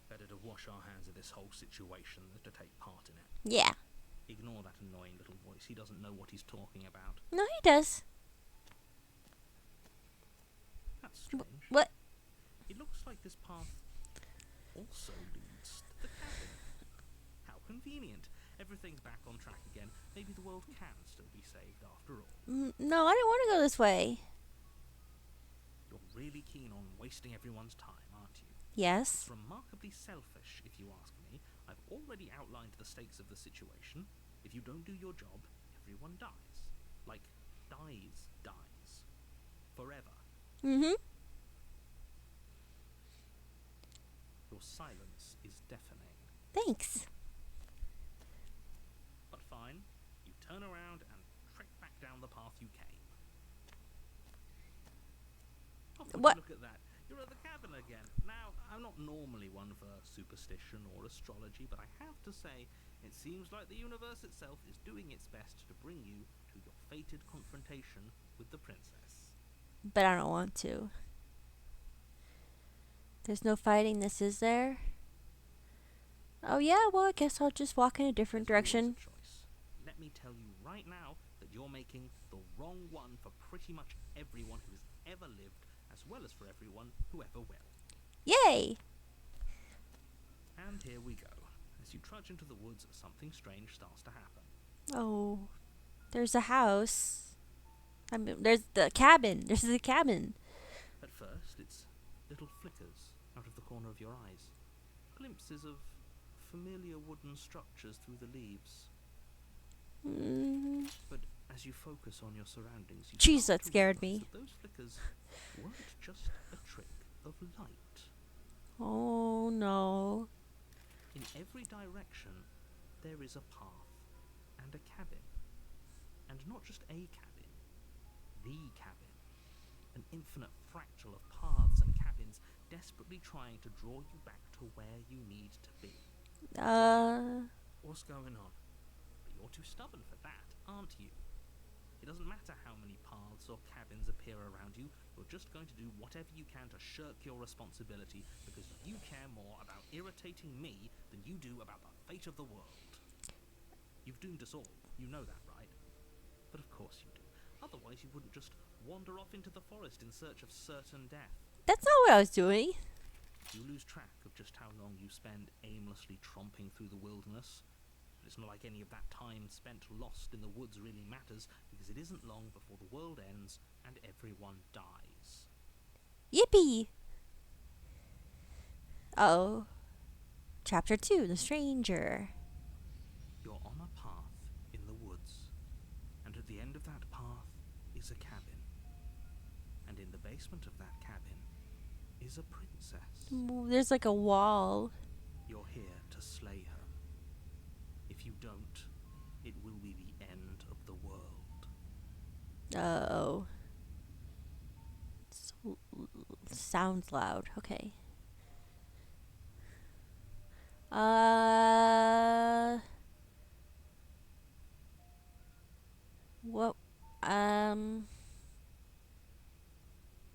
Better to wash our hands of this whole situation than to take part in it. Yeah. Ignore that annoying little voice. He doesn't know what he's talking about. No, he does. That's strange. What? It looks like this path also leads to the cabin. How convenient. Everything's back on track again. Maybe the world can still be saved after all. No, I didn't want to go this way. You're really keen on wasting everyone's time, aren't you? Yes. It's remarkably selfish, if you ask me. I've already outlined the stakes of the situation. If you don't do your job, everyone dies. Like, dies. Forever. Mm-hmm. Your silence is deafening. Thanks. But fine, you turn around and trek back down the path you came. Oh, would What? you look at that. You're at the cabin again. Now, I'm not normally one for superstition or astrology, but I have to say, it seems like the universe itself is doing its best to bring you to your fated confrontation with the princess. But I don't want to. There's no fighting this, is there? Oh yeah, well I guess I'll just walk in a different There's direction. always a choice. Let me tell you right now that you're making the wrong one for pretty much everyone who has ever lived, as well as for everyone who ever will. Yay! And here we go. As you trudge into the woods, something strange starts to happen. Oh, there's a house. I mean, there's the cabin. There's the cabin. At first, it's little flickers out of the corner of your eyes. Glimpses of familiar wooden structures through the leaves. But as you focus on your surroundings, you Jeez, start that to scared realize me. that those flickers weren't just a trick of light. Oh no. In every direction, there is a path and a cabin. And not just a cabin, the cabin. An infinite fractal of paths and cabins desperately trying to draw you back to where you need to be. What's going on? But you're too stubborn for that, aren't you? It doesn't matter how many paths or cabins appear around you, you're just going to do whatever you can to shirk your responsibility because you care more about irritating me than you do about the fate of the world. You've doomed us all, you know that, right? But of course you do. Otherwise you wouldn't just wander off into the forest in search of certain death. That's not what I was doing. You lose track of just how long you spend aimlessly tromping through the wilderness. But it's not like any of that time spent lost in the woods really matters, because it isn't long before the world ends and everyone dies. Yippee! Oh. Chapter 2, The Stranger. You're on a path in the woods, and at the end of that path is a cabin. And in the basement of that cabin is a princess. Ooh, there's like a wall. You're here to slay her. If you don't, it will be the end of the world. Oh. Sounds loud. Okay. What?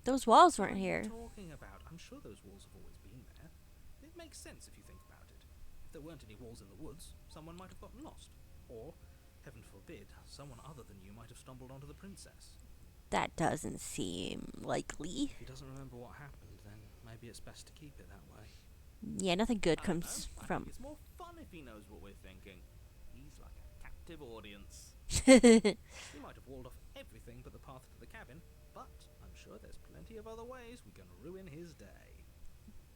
Those walls weren't What are here. you talking about? I'm sure those walls have always been there. It makes sense if you think about it. If there weren't any walls in the woods, someone might have gotten lost. Or, heaven forbid, someone other than you might have stumbled onto the princess. That doesn't seem likely. If he doesn't remember what happened, then maybe it's best to keep it that way. Yeah, nothing good I don't comes know. I from. think it's more fun if he knows what we're thinking. He's like a captive audience. He might have walled off everything but the path to the cabin, but I'm sure there's plenty of other ways we can ruin his day.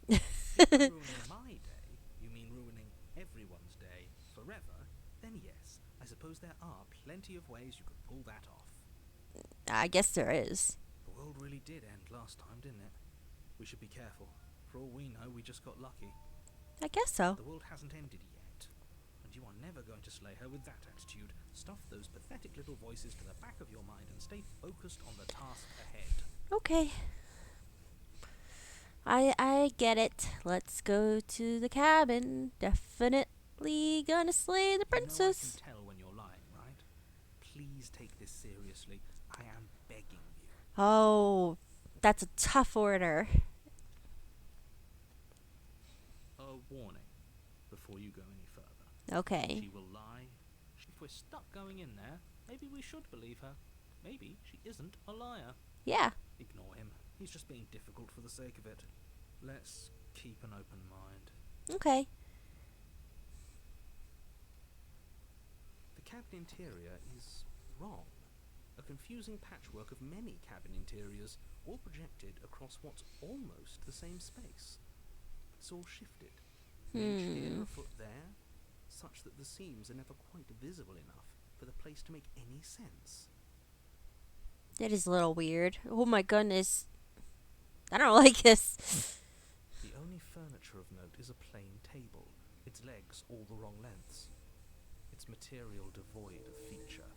If by ruining my day, you mean ruining everyone's day forever, then yes, I suppose there are plenty of ways you could pull that off. I guess there is. The world really did end last time, didn't it? We should be careful. For all we know, we just got lucky. I guess so. The world hasn't ended yet, and you are never going to slay her with that attitude. Stuff those pathetic little voices to the back of your mind and stay focused on the task ahead. Okay. I get it. Let's go to the cabin. Definitely gonna slay the You know I can princess. tell when you're lying, right? Please take this seriously. I am begging you. Oh, that's a tough order. A warning before you go any further. Okay. She will lie. If we're stuck going in there, maybe we should believe her. Maybe she isn't a liar. Yeah. Ignore him. He's just being difficult for the sake of it. Let's keep an open mind. Okay. The cabin interior is wrong. A confusing patchwork of many cabin interiors, all projected across what's almost the same space. It's all shifted. An inch here, a foot there, such that the seams are never quite visible enough for the place to make any sense. That is a little weird. Oh my goodness. I don't like this. The only furniture of note is a plain table, its legs all the wrong lengths, its material devoid of feature.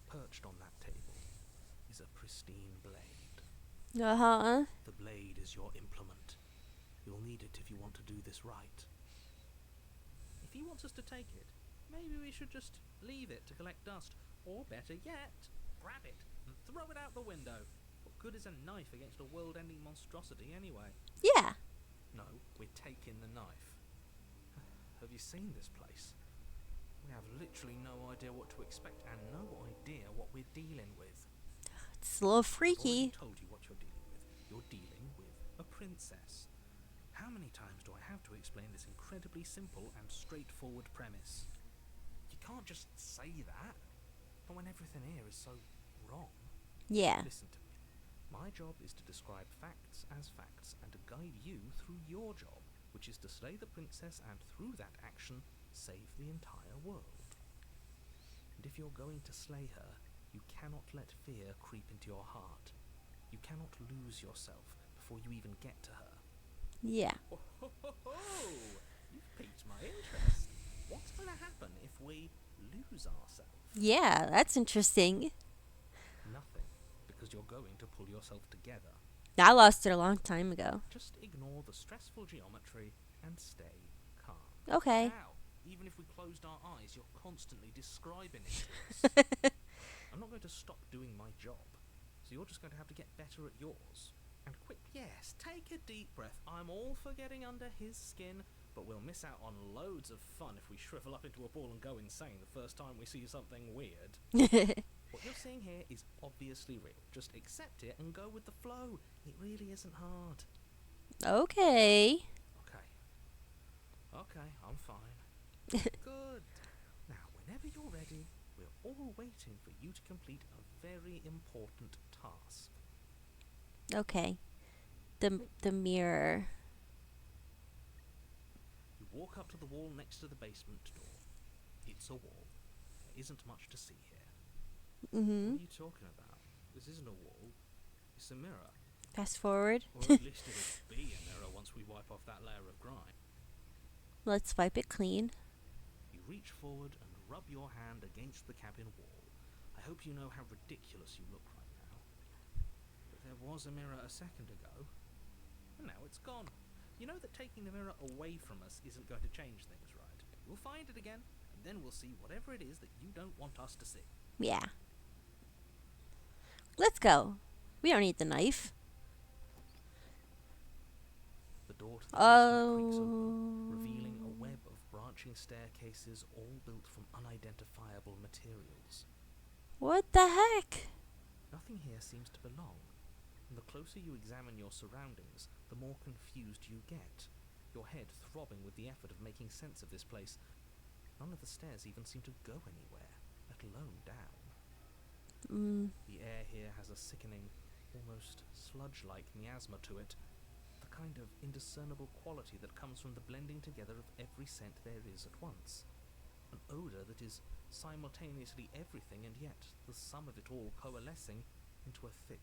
Perched on that table is a pristine blade. Uh-huh. The blade is your implement. You'll need it if you want to do this right. If he wants us to take it, maybe we should just leave it to collect dust. Or better yet, grab it and throw it out the window. What good is a knife against a world-ending monstrosity anyway? Yeah. No, we're taking the knife. Have you seen this place? We have literally no idea what to expect and no idea what we're dealing with. It's a little I've already freaky. told you what you're dealing with. You're dealing with a princess. How many times do I have to explain this incredibly simple and straightforward premise? You can't just say that. Not when everything here is so wrong. Yeah. Listen to me. My job is to describe facts as facts and to guide you through your job, which is to slay the princess and through that action, save the entire world. And if you're going to slay her, you cannot let fear creep into your heart. You cannot lose yourself before you even get to her. Yeah. Oh, ho, ho, ho. You've piqued my interest. What's going to happen if we lose ourselves? Yeah, that's interesting. Nothing, because you're going to pull yourself together. I lost it a long time ago. Just ignore the stressful geometry and stay calm. Okay. Now, even if we closed our eyes, you're constantly describing it to us. I'm not going to stop doing my job, so you're just going to have to get better at yours. And quick, yes, take a deep breath. I'm all for getting under his skin, but we'll miss out on loads of fun if we shrivel up into a ball and go insane the first time we see something weird. What you're seeing here is obviously real. Just accept it and go with the flow. It really isn't hard. Okay. Okay, I'm fine. Good. Now, whenever you're ready, we're all waiting for you to complete a very important task. Okay. The mirror. You walk up to the wall next to the basement door. It's a wall. There isn't much to see here. Mm-hmm. What are you talking about? This isn't a wall. It's a mirror. Fast forward. Or at least it'll be a mirror once we wipe off that layer of grime. Let's wipe it clean. You reach forward and rub your hand against the cabin wall. I hope you know how ridiculous you look right now. But there was a mirror a second ago, and now it's gone. You know that taking the mirror away from us isn't going to change things, right? We'll find it again, and then we'll see whatever it is that you don't want us to see. Yeah. Let's go. We don't need the knife. The door to the basement creaks open, Oh. revealing a web of branching staircases all built from unidentifiable materials. What the heck? Nothing here seems to belong, and the closer you examine your surroundings, the more confused you get, your head throbbing with the effort of making sense of this place. None of the stairs even seem to go anywhere, let alone down. The air here has a sickening, almost sludge-like miasma to it, the kind of indiscernible quality that comes from the blending together of every scent there is at once. An odour that is simultaneously everything and yet the sum of it all coalescing into a thick,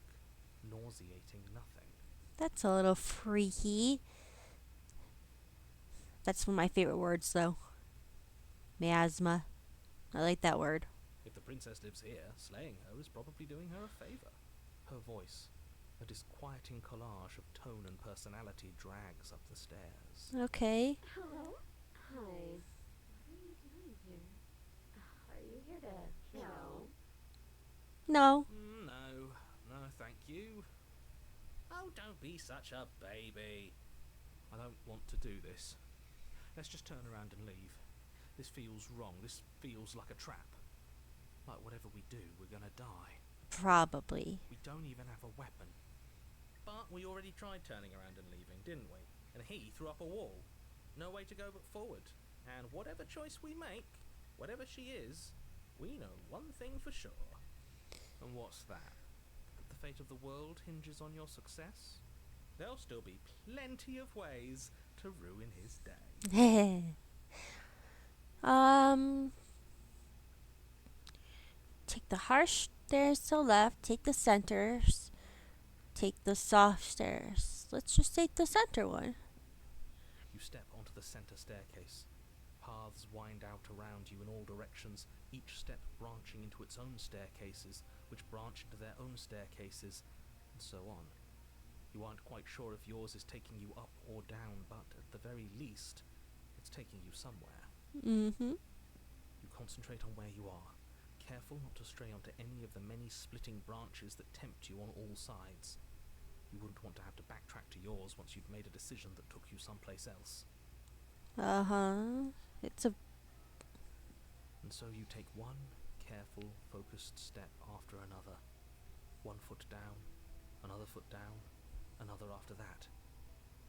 nauseating nothing. That's a little freaky. That's one of my favorite words, though. Miasma. I like that word. If the princess lives here, slaying her is probably doing her a favour. Her voice, a disquieting exciting collage of tone and personality drags up the stairs. Okay. Hello. Hi. What are you doing here? Are you here to kill? No. No, thank you. Oh, don't be such a baby. I don't want to do this. Let's just turn around and leave. This feels wrong. This feels like a trap. Like whatever we do, we're gonna die. Probably. We don't even have a weapon. But we already tried turning around and leaving, didn't we? And he threw up a wall. No way to go but forward. And whatever choice we make, whatever she is, we know one thing for sure. And what's that? That the fate of the world hinges on your success? There'll still be plenty of ways to ruin his day. Take the harsh stairs to the left, take the centers, take the soft stairs. Let's just take the center one. You step onto the center staircase. Paths wind out around you in all directions, each step branching into its own staircases, which branch into their own staircases, and so on. You aren't quite sure if yours is taking you up or down, but at the very least, it's taking you somewhere. Mm-hmm. You concentrate on where you are, careful not to stray onto any of the many splitting branches that tempt you on all sides. You wouldn't want to have to backtrack to yours once you'd made a decision that took you someplace else. Uh-huh. And so you take one careful, focused step after another. 1 foot down, another foot down, another after that.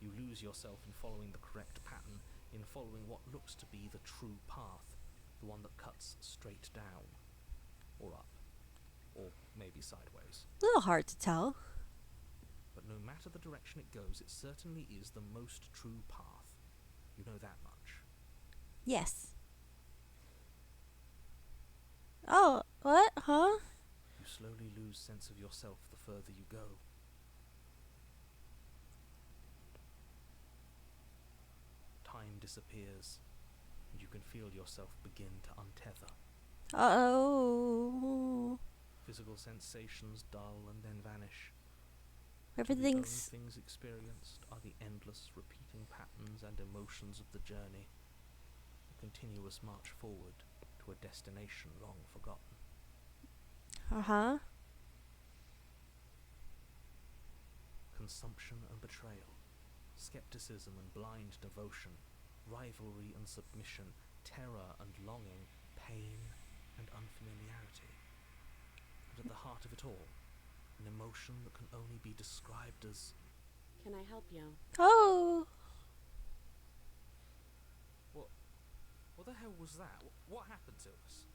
You lose yourself in following the correct pattern, in following what looks to be the true path, the one that cuts straight down, or up, or maybe sideways. A little hard to tell. But no matter the direction it goes, it certainly is the most true path. You know that much. Yes. Oh, what? Huh? You slowly lose sense of yourself the further you go. Time disappears, and you can feel yourself begin to untether. Oh. Physical sensations dull and then vanish. Everything's... The only things experienced are the endless repeating patterns and emotions of the journey, a continuous march forward to a destination long forgotten. Uh-huh. Consumption and betrayal, skepticism and blind devotion, rivalry and submission, terror and longing, pain and unfamiliarity. And at the heart of it all, an emotion that can only be described as... Can I help you? Oh. What the hell was that? What happened to us?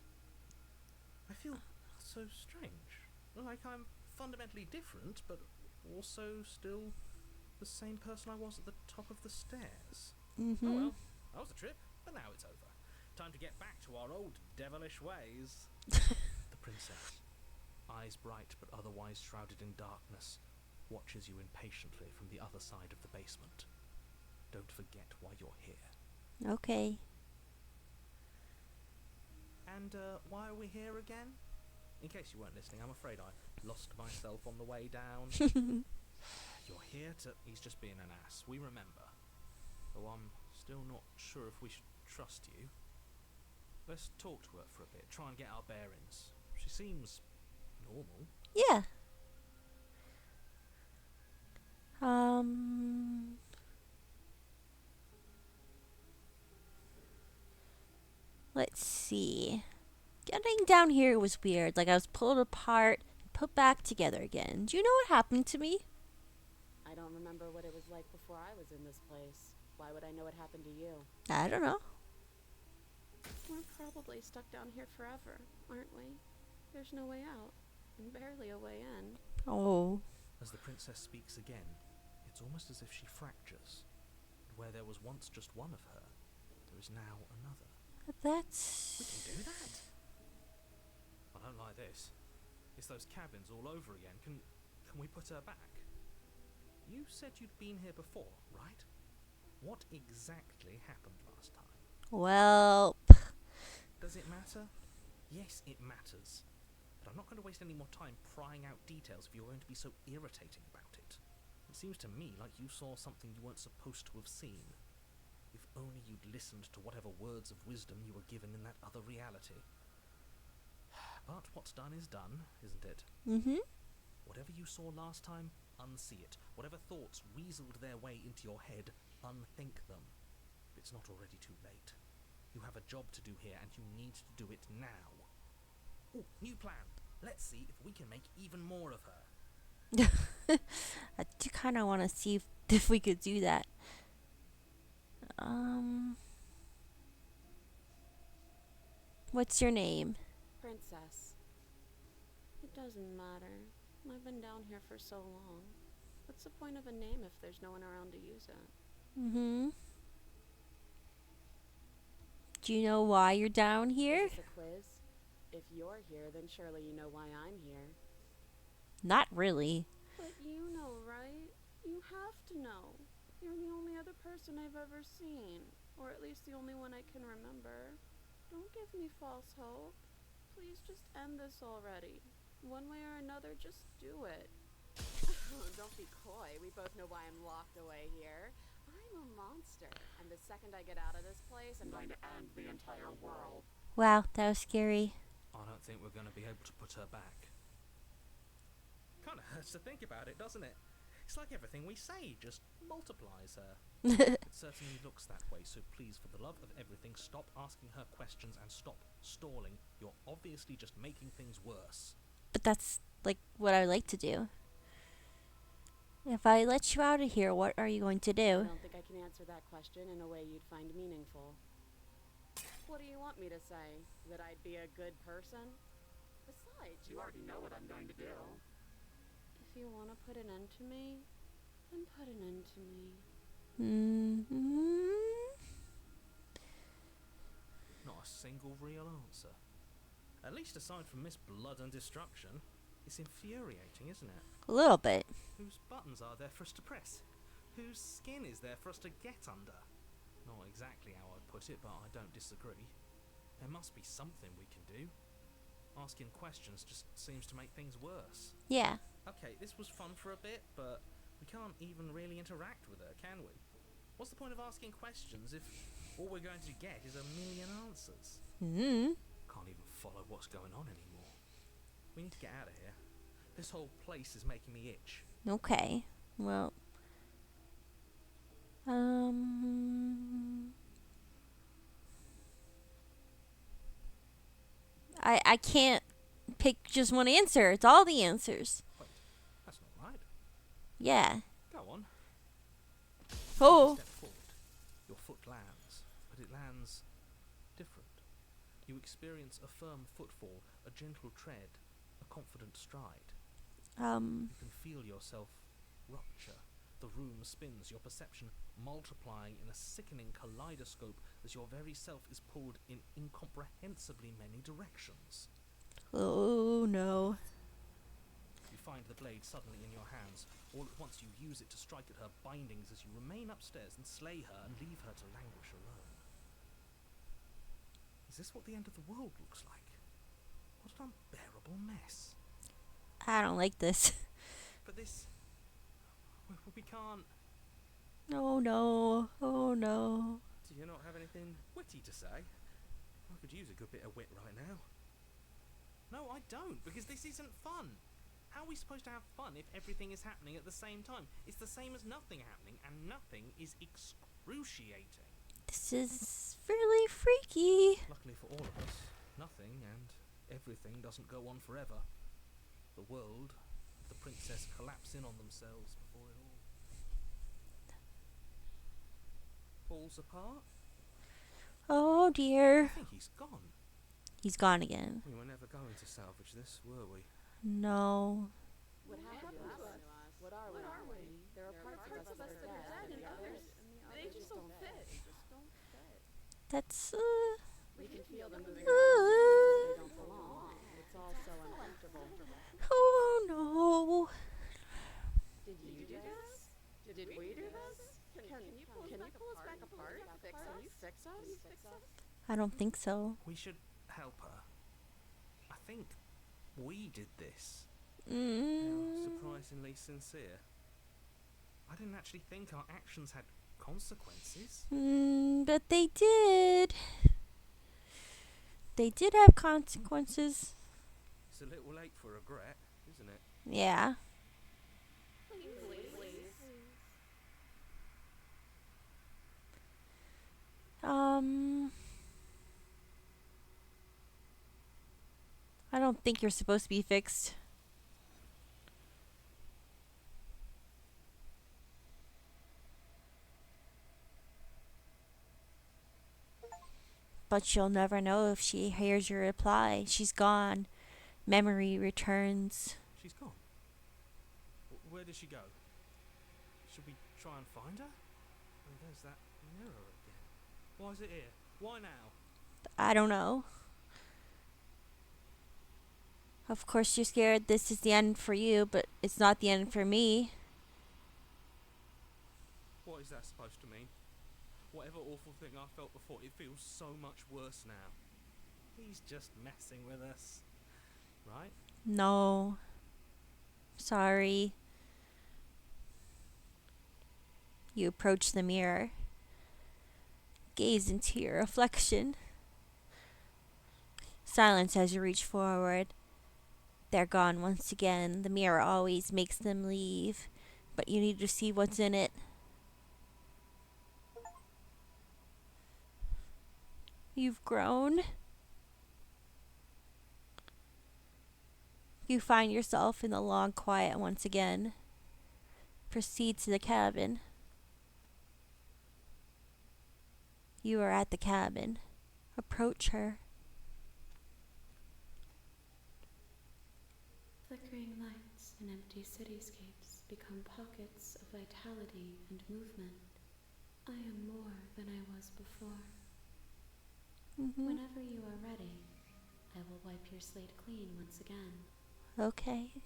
I feel so strange. Like I'm fundamentally different, but also still the same person I was at the top of the stairs. Mm-hmm. Oh well, that was the trip, but now it's over. Time to get back to our old devilish ways. The princess, eyes bright but otherwise shrouded in darkness, watches you impatiently from the other side of the basement. Don't forget why you're here. Okay. And why are we here again? In case you weren't listening, I'm afraid I lost myself on the way down. You're here to... He's just being an ass. We remember. Though I'm still not sure if we should trust you. Let's talk to her for a bit. Try and get our bearings. She seems normal. Yeah. Let's see. Getting down here was weird. Like I was pulled apart and put back together again. Do you know what happened to me? I don't remember what it was like before I was in this place. Why would I know what happened to you? I don't know. We're probably stuck down here forever, aren't we? There's no way out, and barely a way in. Oh. As the princess speaks again, it's almost as if she fractures. And where there was once just one of her, there is now another. That's... We can do that? I don't like this. It's those cabins all over again. Can we put her back? You said you'd been here before, right? What exactly happened last time? Well... Does it matter? Yes, it matters. But I'm not going to waste any more time prying out details if you're going to be so irritating about it. seems to me like you saw something you weren't supposed to have seen. If only you'd listened to whatever words of wisdom you were given in that other reality. But what's done is done, isn't it? Mm-hmm. Whatever you saw last time, unsee it. Whatever thoughts weaseled their way into your head, unthink them. It's not already too late. You have a job to do here, and you need to do it now. Ooh, new plan. Let's see if we can make even more of her. I do kind of want to see if we could do that. What's your name? Princess. It doesn't matter. I've been down here for so long. What's the point of a name if there's no one around to use it? Mm-hmm. Do you know why you're down here? Is this a quiz? If you're here, then surely you know why I'm here. Not really. But you know, right? You have to know. You're the only other person I've ever seen. Or at least the only one I can remember. Don't give me false hope. Please just end this already. One way or another, just do it. Don't be coy. We both know why I'm locked away here. I'm a monster. And the second I get out of this place, I'm going to end the entire world. Wow, that was scary. I don't think we're going to be able to put her back. Kind of hurts to think about it, doesn't it? It's like everything we say just multiplies her. It certainly looks that way, so please, for the love of everything, stop asking her questions and stop stalling. You're obviously just making things worse. But that's like what I like to do. If I let you out of here, what are you going to I do? don't think I can answer that question in a way you'd find meaningful. What do you want me to say? That I'd be a good person? Besides, you already know what I'm going to do. If you want to put an end to me, then put an end to me. Mm-hmm. Not a single real answer. At least aside from Miss Blood and Destruction. It's infuriating, isn't it? A little bit. Whose buttons are there for us to press? Whose skin is there for us to get under? Not exactly how I'd put it, but I don't disagree. There must be something we can do. Asking questions just seems to make things worse. Yeah. Okay, this was fun for a bit, but we can't even really interact with her, can we? What's the point of asking questions if all we're going to get is a million answers? Mm-hmm. Can't even follow what's going on anymore. We need to get out of here. This whole place is making me itch. Okay. Well. I can't pick just one answer. It's all the answers. Wait, that's not right. Yeah. Go on. Oh. Step forward. Your foot lands, but it lands different. You experience a firm footfall, a gentle tread, a confident stride. You can feel yourself rupture. The room spins, your perception multiplying in a sickening kaleidoscope as your very self is pulled in incomprehensibly many directions. Oh no. You find the blade suddenly in your hands. All at once you use it to strike at her bindings as you remain upstairs and slay her and leave her to languish alone. Is this what the end of the world looks like? What an unbearable mess. I don't like this. But this... we can't... Oh no. Oh no. Do you not have anything witty to say? I could use a good bit of wit right now. No, I don't, because this isn't fun. How are we supposed to have fun if everything is happening at the same time? It's the same as nothing happening, and nothing is excruciating. This is really freaky. Luckily for all of us, nothing and everything doesn't go on forever. The world, the princess collapse in on themselves before it all falls apart. Oh dear. I think he's gone. He's gone again. We were never going to salvage this, were we? No. What happened to us? What are we? There are parts of us that are dead, and others, they just don't fit. That's We can feel them moving around. They don't belong. It's all so uncomfortable. oh no. Did you do this? Did we do this? Can you pull us back apart? Can you fix us? I don't think so. We should help her. I think we did this. You're Mm. surprisingly sincere. I didn't actually think our actions had consequences. But they did. They did have consequences. It's a little late for regret, isn't it? Yeah. Um, I don't think you're supposed to be fixed. But you'll never know if she hears your reply. She's gone. Memory returns. She's gone. Where did she go? Should we try and find her? Oh, there's that mirror again. Why is it here? Why now? I don't know. Of course, you're scared this is the end for you, but it's not the end for me. What is that supposed to mean? Whatever awful thing I felt before, it feels so much worse now. He's just messing with us. Right? No. Sorry. You approach the mirror. Gaze into your reflection. Silence as you reach forward. They're gone once again. The mirror always makes them leave, but you need to see what's in it. You've grown. You find yourself in the long quiet once again. Proceed to the cabin. You are at the cabin. Approach her. Flickering lights and empty cityscapes become pockets of vitality and movement. I am more than I was before. Whenever you are ready, I will wipe your slate clean once again. Okay.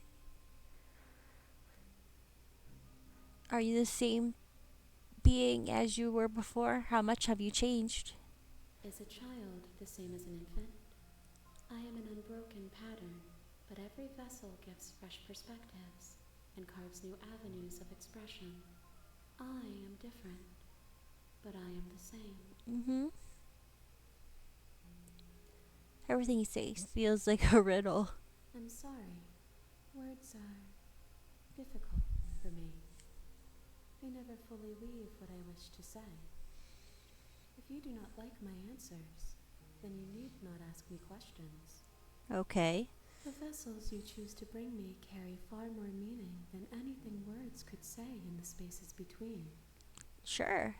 Are you the same being as you were before? How much have you changed? Is a child the same as an infant? I am an unbroken pattern, but every vessel gives fresh perspectives and carves new avenues of expression. I am different, but I am the same. Everything you say feels like a riddle. I'm sorry. Words are difficult for me. They never fully weave what I wish to say. If you do not like my answers, then you need not ask me questions. Okay. The vessels you choose to bring me carry far more meaning than anything words could say in the spaces between. Sure.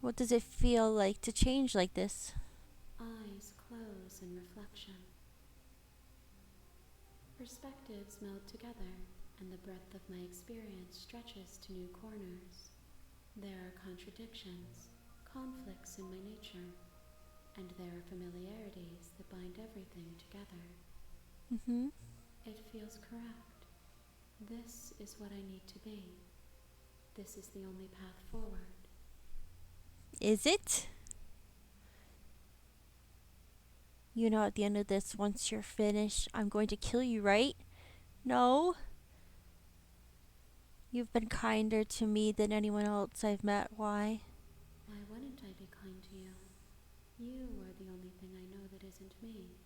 What does it feel like to change like this? Eyes close in reflection. Perspectives meld together, and the breadth of my experience stretches to new corners. There are contradictions, conflicts in my nature, and there are familiarities that bind everything together. It feels correct. This is what I need to be. This is the only path forward. Is it? You know, at the end of this, once you're finished, I'm going to kill you, right? No? You've been kinder to me than anyone else I've met. Why? Why wouldn't I be kind to you? You are the only thing I know that isn't me.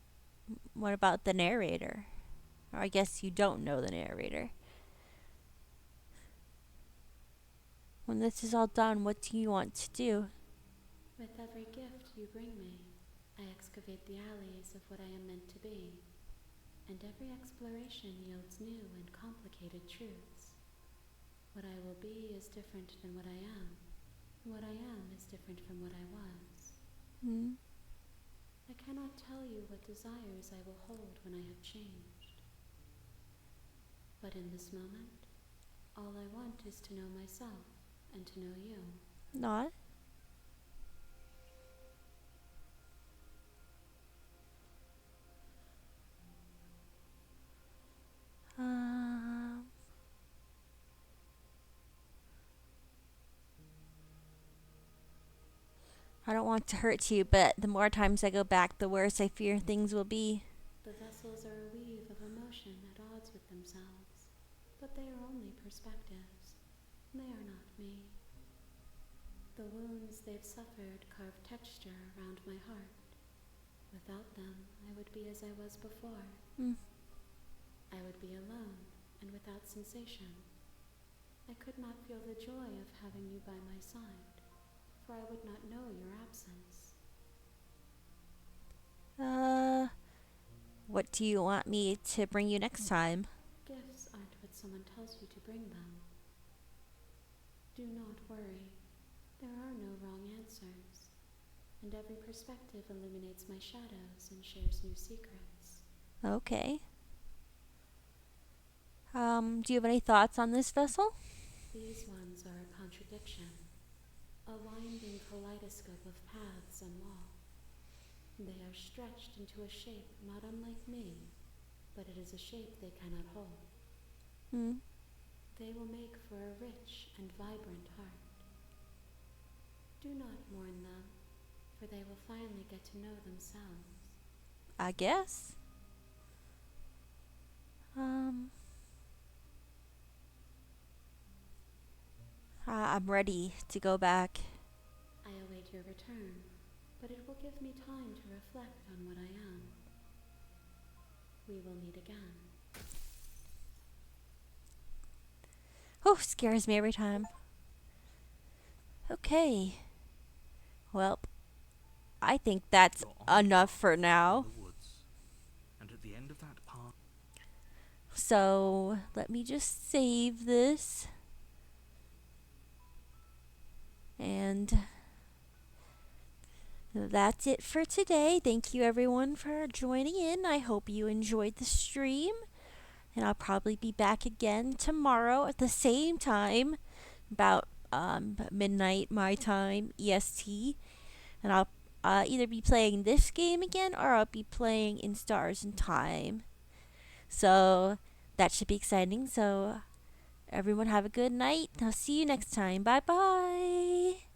What about the narrator? Or I guess you don't know the narrator. When this is all done, what do you want to do? With every gift you bring me, I excavate the alleys of what I am meant to be, and every exploration yields new and complicated truths. What I will be is different than what I am. What I am is different from what I was. I cannot tell you what desires I will hold when I have changed. But in this moment, all I want is to know myself and to know you. Not? I don't want to hurt you, but the more times I go back, the worse I fear things will be. The vessels are a weave of emotion at odds with themselves. but they are only perspectives. They are not me. The wounds they've suffered carve texture around my heart. Without them, I would be as I was before. Mm. I would be alone and without sensation. I could not feel the joy of having you by my side, for I would not know your absence. What do you want me to bring you next time? Gifts aren't what someone tells you to bring them. Do not worry. There are no wrong answers, and every perspective illuminates my shadows and shares new secrets. Okay. Do you have any thoughts on this vessel? These ones are a contradiction, a winding kaleidoscope of paths and law. They are stretched into a shape not unlike me, but it is a shape they cannot hold. Hmm. They will make for a rich and vibrant heart. Do not mourn them, for they will finally get to know themselves. I guess. I'm ready to go back. I await your return, but it will give me time to reflect on what I am. We will meet again. Oh, scares me every time. Okay. Well, I think that's You're on a enough path for in now. the woods, and at the end of that path, So, let me just save this. And that's it for today. Thank you everyone for joining in. I hope you enjoyed the stream. And I'll probably be back again tomorrow at the same time, about midnight my time, EST. And I'll either be playing this game again or I'll be playing In Stars and Time. So that should be exciting. So everyone have a good night. I'll see you next time. Bye bye.